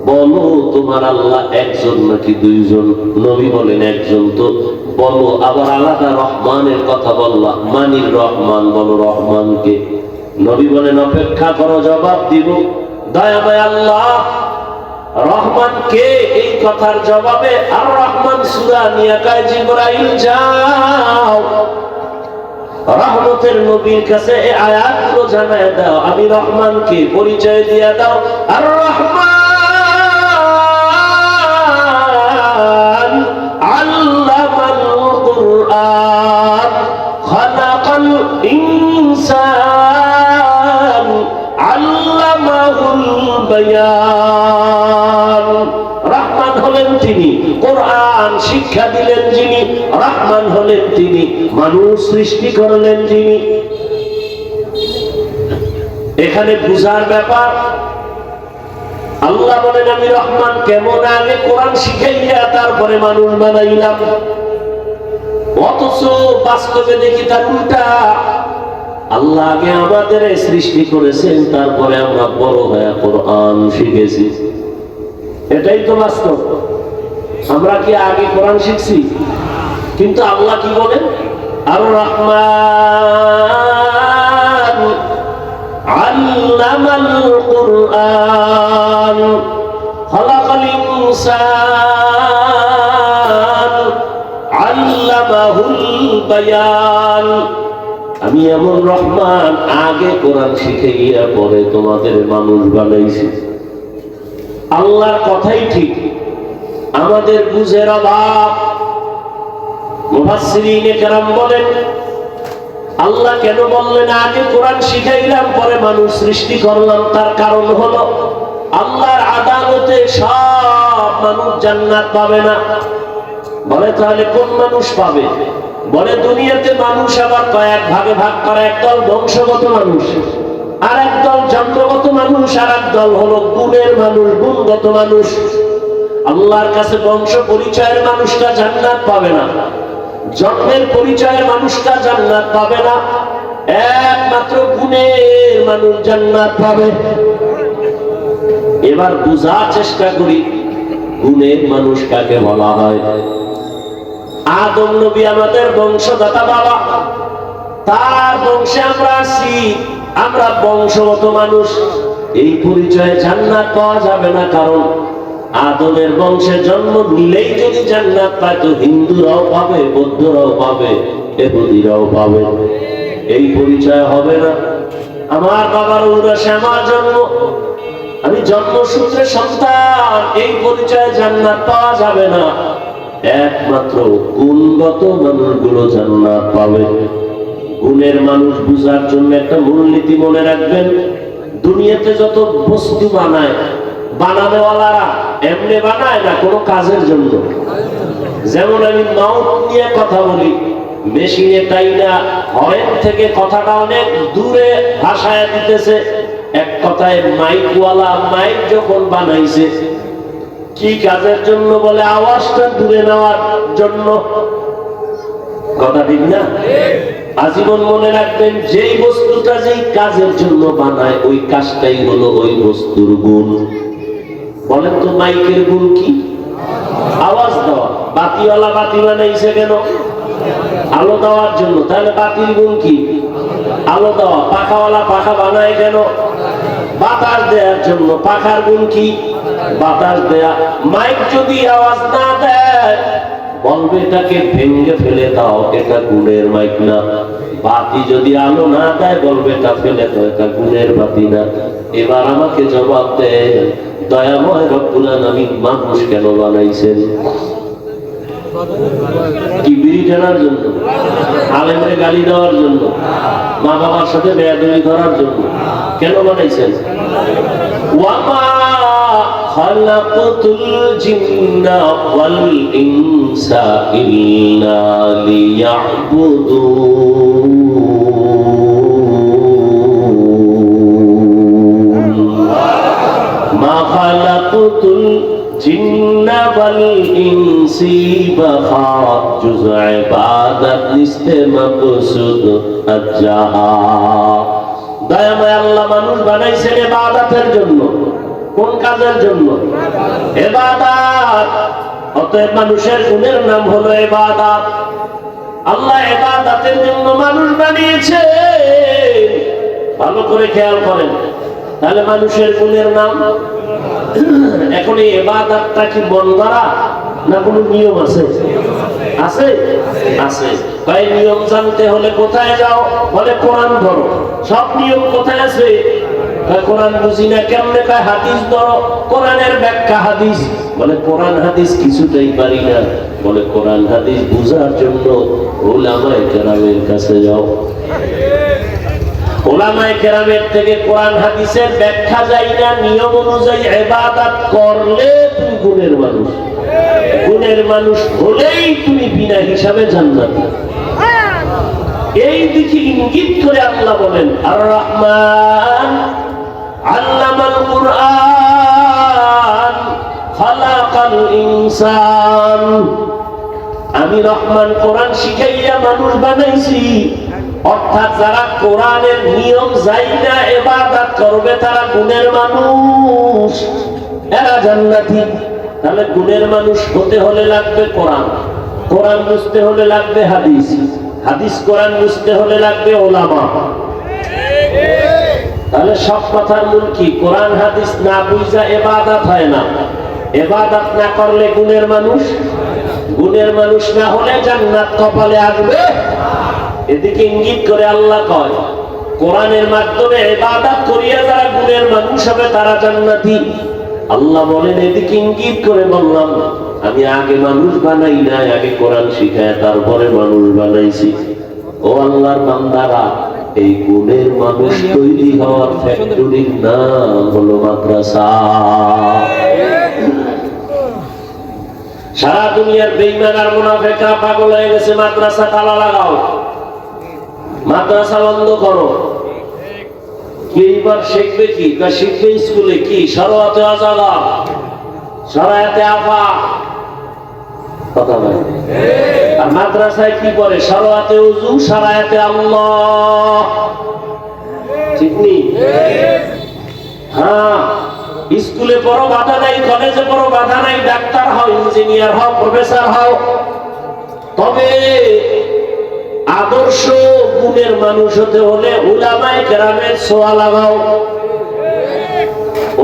বলো তোমার আল্লাহ একজন নাকি 2 জন? নবী বলেন, একজন। তো বলো, আবার আলাদা রহমানের কথা বললা, মানির রহমান বলো রহমানকে। নবী বলেন অপেক্ষা করো, জবাব দিব। দয়াময় আল্লাহ রহমান কে? এই কথার জবাবে আর রহমান সূরা নিয়ে কয় জিবরাইল যাও রহমতের নবীর কাছে এই আয়াতগুলো জানায় দাও, আমি রহমানকে পরিচয় দিয়ে দাও। আর রহমান আল্লামাল কুরআন খালাকাল ইনসান আল্লামাহুল বায়ান। রহমান হলেন তিনি, কোরআন শিক্ষা দিলেন যিনি। রহমান হলেন তিনি, মানুষ সৃষ্টি করলেন যিনি। এখানে বুঝার ব্যাপার। আল্লাহ বলেন আমি রহমান কেমন? আগে কোরআন শিখাইয়া তারপরে মানুষ বানাইলাম। অথচ বাস্তবে দেখি তার উল্টা। আল্লাহ আগে আমাদের সৃষ্টি করেছেন, তারপরে আমরা বড় হয়ে কোরআন শিখেছি। এটাই তো বাস্তব। আমরা কি আগে কোরআন শিখছি? কিন্তু আল্লাহ কি বলেন? আর রহমান আল্লামাল কুরআন খালাকাল ইনসান আল্লামাহুল বায়ান। আমি এমন রহমান আগে কোরআন শিখাইয়া পরে তোমাদের মানুষ বানাইছি। আল্লাহর কথাই ঠিক, আমাদের বুঝের অভাব। মুফাসসিরিনে কেরাম বলেন আল্লাহ কেন বললেন আগে কোরআন শিখাইলাম পরে মানুষ সৃষ্টি করলাম? তার কারণ হলো আল্লাহর আদালতে সব মানুষ জান্নাত পাবে না। বলে তাহলে কোন মানুষ পাবে? বলে দুনিয়াতে মানুষ আবার কয়েক ভাগে ভাগ করে। একদল বংশগত মানুষ, আর একদল জন্মগত মানুষ, আর একদল হলো গুণের মানুষ, গুণগত মানুষ। আল্লাহর কাছে বংশ পরিচয়ের মানুষটা জান্নাত পাবে না, জন্মের পরিচয়ের মানুষটা জান্নাত পাবে না, একমাত্র গুণের মানুষ জান্নাত পাবে। এবার বুঝার চেষ্টা করি গুণের মানুষ কাকে বলা হয়। আদম নবী আমাদের বংশদাতা বাবা, তার বংশে আমরা আছি, আমরা বংশগত মানুষ। এই পরিচয়ে জান্নাত পাওয়া যাবে না, কারণ আদমের বংশে জন্ম নিলেই যদি জান্নাত পায় তো হিন্দুরাও পাবে, বৌদ্ধরাও পাবে, ইহুদিরাও পাবে। এই পরিচয় হবে না। আমার বাবার ঔরসে আমার জন্ম, আমি জন্মসূত্রে সন্তান, এই পরিচয়ে জান্নাত পাওয়া যাবে না। একমাত্র গুণগত মানুষগুলো জান্নাত পাবে। গুণের মানুষ বুঝার জন্য একটা মূলনীতি মনে রাখবেন। দুনিয়াতে যত বস্তু বানায়, বানানোওয়ালারা এমনি বানায় না, কোনো কাজের জন্য। যেমন আমি মাউথ নিয়ে কথা বলি, মেশিনে তাই না হরেন থেকে কথাটা অনেক দূরে ভাষায় দিতেছে। এক কথায় মাইকওয়ালা মাইক যখন বানাইছে কি কাজের জন্য? বলে আওয়াজটা দূরে নেওয়ার জন্য। কথা ঠিক না? আজীবন মনে রাখবেন, যেই বস্তুটা যেই কাজের জন্য বানায় ওই কাজটাই হলো ওই বস্তুর গুণ। বলেন তো মাইকের গুণ কি? আওয়াজ দেওয়া। বাতিওয়ালা বাতি বানাইছে কেন? আলো দেওয়ার জন্য। তাহলে বাতির গুণ কি? আলো দেওয়া। পাখাওয়ালা পাখা বানায় কেন? বাতাস দেওয়ার জন্য। পাখার গুণ কি? বাতাস দেয়া। মাইক যদি আওয়াজ না দেয় বলবে এটাকে ভেঙে ফেলে দাও, এটা গুণের মাইক না। বাতি যদি আলো না দেয় বলবে এটা ফেলে দাও, এটা গুণের বাতি না। এবার আমাকে জবাব দেন, দয়াময় রব্বুল আলামিন মানুষ কেন বানাইছেন? কি বিড়ি টানার জন্য? আলেমরে গালি দেওয়ার জন্য? মা বাবার সাথে বেয়াদবি করার জন্য? কেন বানাইছেন? ওয়ামা খালাকাতুল জিন্না ওয়াল ইনসা ইল্লা লিয়াবুদুন। মা খালাকাতুল জিন্না ওয়াল ইনসি বাখা জুয ইবাদত নিস্তে মাকসুদ আজ্জাহা। দয়াময় আল্লাহ মানুষ বানাইছেন ইবাদতের জন্য। কোন কাজের জন্য? ইবাদত। অতএব মানুষের গুণের নাম হলো ইবাদত। আল্লাহ ইবাদতের জন্য মানুষ বানিয়েছে। ভালো করে খেয়াল করেন, তাহলে মানুষের গুণের নাম। এখন এই ইবাদতটা কি মন গড়া না কোনো নিয়ম আছে? আছে আছে। ভাই নিয়ম জানতে হলে কোথায় যাও? বলে কোরআন ধরো। সব নিয়ম কোথায় আছে? কোরআন বুঝি না কেমনে? কয় হাদিস ধরো, কোরআনের ব্যাখ্যা হাদিস। বলে কোরআন হাদিস কিছুতেই পারি না। বলে কোরআন হাদিস বুঝার জন্য উলামায়ে কেরামের কাছে যাও। উলামায়ে কেরামের থেকে কোরআন হাদিসের ব্যাখ্যা যাই না, নিয়ম অনুযায়ী ইবাদত করলে তুমি গুণের মানুষ। গুণের মানুষ হলেই তুমি বিনা হিসাবে জান্নাতি। এই দিকে ইঙ্গিত করে আল্লাহ বলেন, আর রহমান আল্লামাল কুরআন খালাকাল ইনসান। আমি রহমান কোরআন শিখাইয়া মানুষ বানাইছি। অর্থাৎ যারা কোরআনের নিয়ম জাইনা ইবাদত করবে তারা গুণের মানুষ, এরা জান্নাতি। তাহলে গুণের মানুষ হতে হলে লাগবে কোরআন, কোরআন বুঝতে হলে লাগবে হাদিস, হাদিস কোরআন বুঝতে হলে লাগবে ওলামা। তাহলে সব কথার মূল কি? কোরআন হাদিস না বুঝা ইবাদত হয় না। ইবাদত না করলে গুণের মানুষ, গুণের মানুষ না হলে জান্নাত কপালে আসবে। এদিকে ইঙ্গিত করে আল্লাহ কয়, কোরআনের মাধ্যমে ইবাদত করিয়া যারা গুণের মানুষ হবে তারা জান্নাতি। আল্লাহ বলেন, এদিকে ইঙ্গিত করে বললাম আমি আগে মানুষ বানাই নাই, আগে কোরআন শিখায় তারপরে মানুষ বানাইছি। ও আল্লাহর বান্দারা, এই গুণের মানুষ তৈরি হওয়ার ফ্যাক্টরির নাম হলো মাদ্রাসা। সারা দুনিয়ার বেঈমান আর মুনাফিকরা পাগল হয়ে গেছে, মাদ্রাসা তালা লাগাও, মাদ্রাসা বন্ধ করো। এইবার শিখবে কি? শিখবে স্কুলে কি? সরাতে আজাদা, সরাতে আফা, কথা বলে। আর মাদ্রাসায় কি করে? সরাতে উজু, সরাতে আল্লাহ। ঠিক নেই? হ্যাঁ, স্কুলে পড়ো বাধা নাই, কলেজে পড়ো বাধা নাই, ডাক্তার হও, ইঞ্জিনিয়ার হও, প্রফেসর হও। তবে আদর্শ গুণের মানুষ হতে হলে উলামায়ে কেরামের ছোঁয়া লাগাও।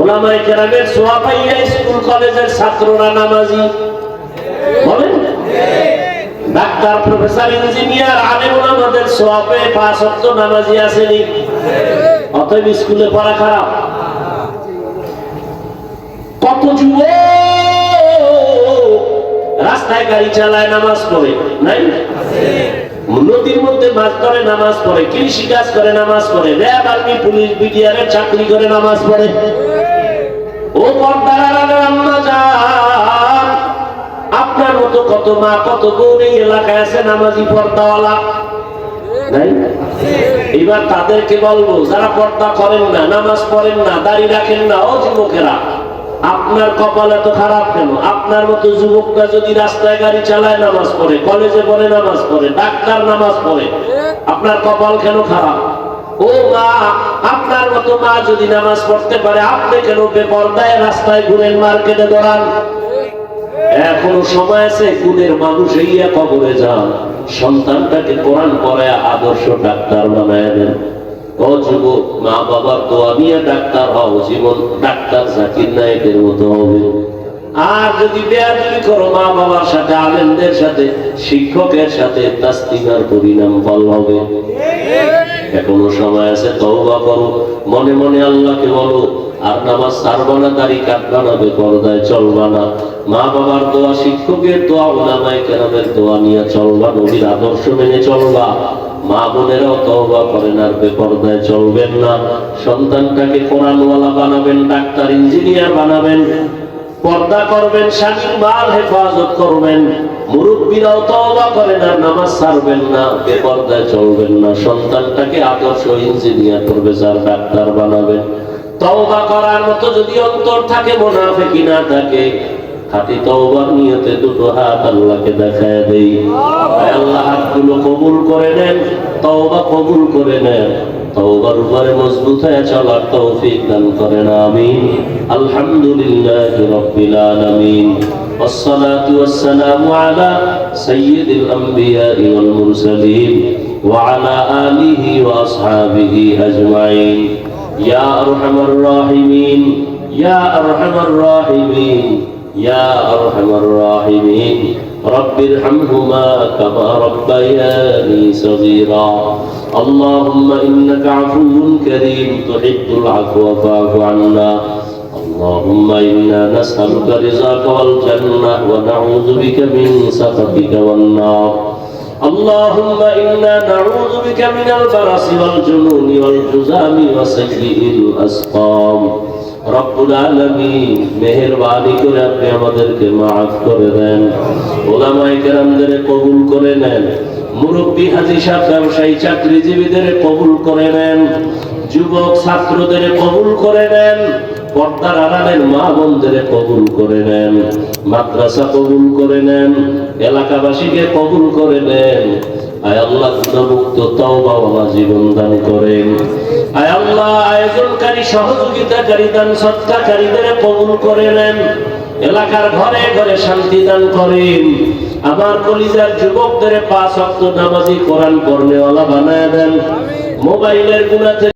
উলামায়ে কেরামের ছোঁয়া পাইয়া স্কুল কলেজের ছাত্ররা নামাজি। বলেন, ডাক্তার, প্রফেসর, ইঞ্জিনিয়ার, আলেম ওলামাদের ছোঁয়া পেয়ে 5 ওয়াক্ত নামাজি আসেনি। অতএব স্কুলে পড়া খারাপ। কত যুবক রাস্তায় গাড়ি চালায়, নামাজ পড়ে নাই? নদীর মধ্যে মাছ ধরে নামাজ পড়ে, কৃষি কাজ করে নামাজ পড়ে, র্যাব, আর্মি, পুলিশ, বিডিআরের চাকরি করে নামাজ পড়ে। ও পর্দার আম্মা জান, আপনার মতো কত মা, কত বোন এই এলাকায় আছে নামাজি পর্দাওয়ালা নাই? এবার তাদেরকে বলবো, যারা পর্দা করেন না, নামাজ পড়েন না, দাড়ি রাখেন না, ও যুবকেরা, আপনার কপাল এত খারাপ কেন? আপনার মতো যুবকরা যদি রাস্তায় গাড়ি চালায়, নামাজ পড়ে, কলেজে পড়ে নামাজ পড়ে, ডাক্তার নামাজ পড়ে, আপনার কপাল কেন খারাপ? ও মা, আপনার মতো মা যদি নামাজ পড়তে পারে, আপনি কেন বেপরদায় রাস্তায় ঘুরেন, মার্কেটে দৌড়ান? এখনো সময় আছে, গুণের মানুষ হইয়া কবরে যান, সন্তানটাকে কোরআন পড়ায় আদর্শ ডাক্তার বানায় দেন। ও যুবক, মা বাবার দোয়া নিয়ে ডাক্তার হও, জীবন ডাক্তার জাকির নায়েকের মতো হবে। আর যদি বেয়াদবি করো মা বাবার সাথে, আলেমদের সাথে, শিক্ষকের সাথে, তাসলিমার পরিণাম ফল হবে। এখনো সময় আছে, তওবা করো, মনে মনে আল্লাহকে বলো, আর নামাজ ছাড়বা না, দাড়ি কাটবা না, বেপরদায় চলবা না, মা বাবার দোয়া, শিক্ষকের দোয়া, উলামায়ে কেরামের দোয়া নিয়ে চলবা, নবীর আদর্শ মেনে চলবা। মা বোনেরাও তওবা করেন, আর বেপরদায় চলবেন না। সন্তানটাকে কোরআনওয়ালা বানাবেন, ডাক্তার, ইঞ্জিনিয়ার বানাবেন, পর্দা করবেন, স্বামীর মাল হেফাজত করবেন। মুরব্বীরাও তওবা করেন, আর নামাজ ছাড়বেন না, বেপরদায় চলবেন না। সন্তানটাকে আদর্শ ইঞ্জিনিয়ার, প্রফেসর, ডাক্তার বানাবেন। তওবা করার মতো যদি অন্তর থাকে, মুনাফিকি না থাকে, খাঁটি তওবার নিয়তে দুটো হাত আল্লাহকে দেখায় দেই। আল্লাহ হাতগুলো কবুল করে নেন, তওবা কবুল করে নেন। তওবার উপরে মজবুত হয়ে চলার তৌফিক দান করেন আমিন। আলহামদুলিল্লাহি রাব্বিল আলামিন। والصلاة والسلام على سيد الأنبياء والمرسلين وعلى آله وأصحابه أجمعين يا أرحم الراحمين يا أرحم الراحمين يا أرحم الراحمين رب ارحمهما كما ربياني صغيرا اللهم إنك عفو كريم تحب العفو فاعف عنا اللهم إنا نسألك رضاك والجنة ونعوذ بك من سخطك والنار اللهم إنا نعوذ بك من البرص والجنون والجذام وسيء الأسقام রব্বুল আলামিন মেহেরবানি করে আপনি আমাদেরকে মাফ করে দেন, ওলামায়ে কেরামদের কবুল করে নেন, মুরব্বী হাজী সাহেব ব্যবসায়ী চাকরিজীবীদের কবুল করে নেন, যুবক ছাত্রদের কবুল করে নেন, পর্দার আড়ালের মা বোনদের কবুল করে নেন, মাদ্রাসা কবুল করে নেন, এলাকাবাসীকে কবুল করে নেন। আয় আল্লাহ গুনাহমুক্ত তওবাওয়ালা জীবন দান করেন। আয় আল্লাহ আয়োজনকারী সহযোগিতাকারী দান সৎকারীদের কবুল করে নেন। এলাকার ঘরে ঘরে শান্তি দান করেন। আমার কলিজার যুবকদের 5 ওয়াক্ত নামাজি কোরআন পড়নেওয়ালা বানায় দেন। মোবাইলের গুনাহ থেকে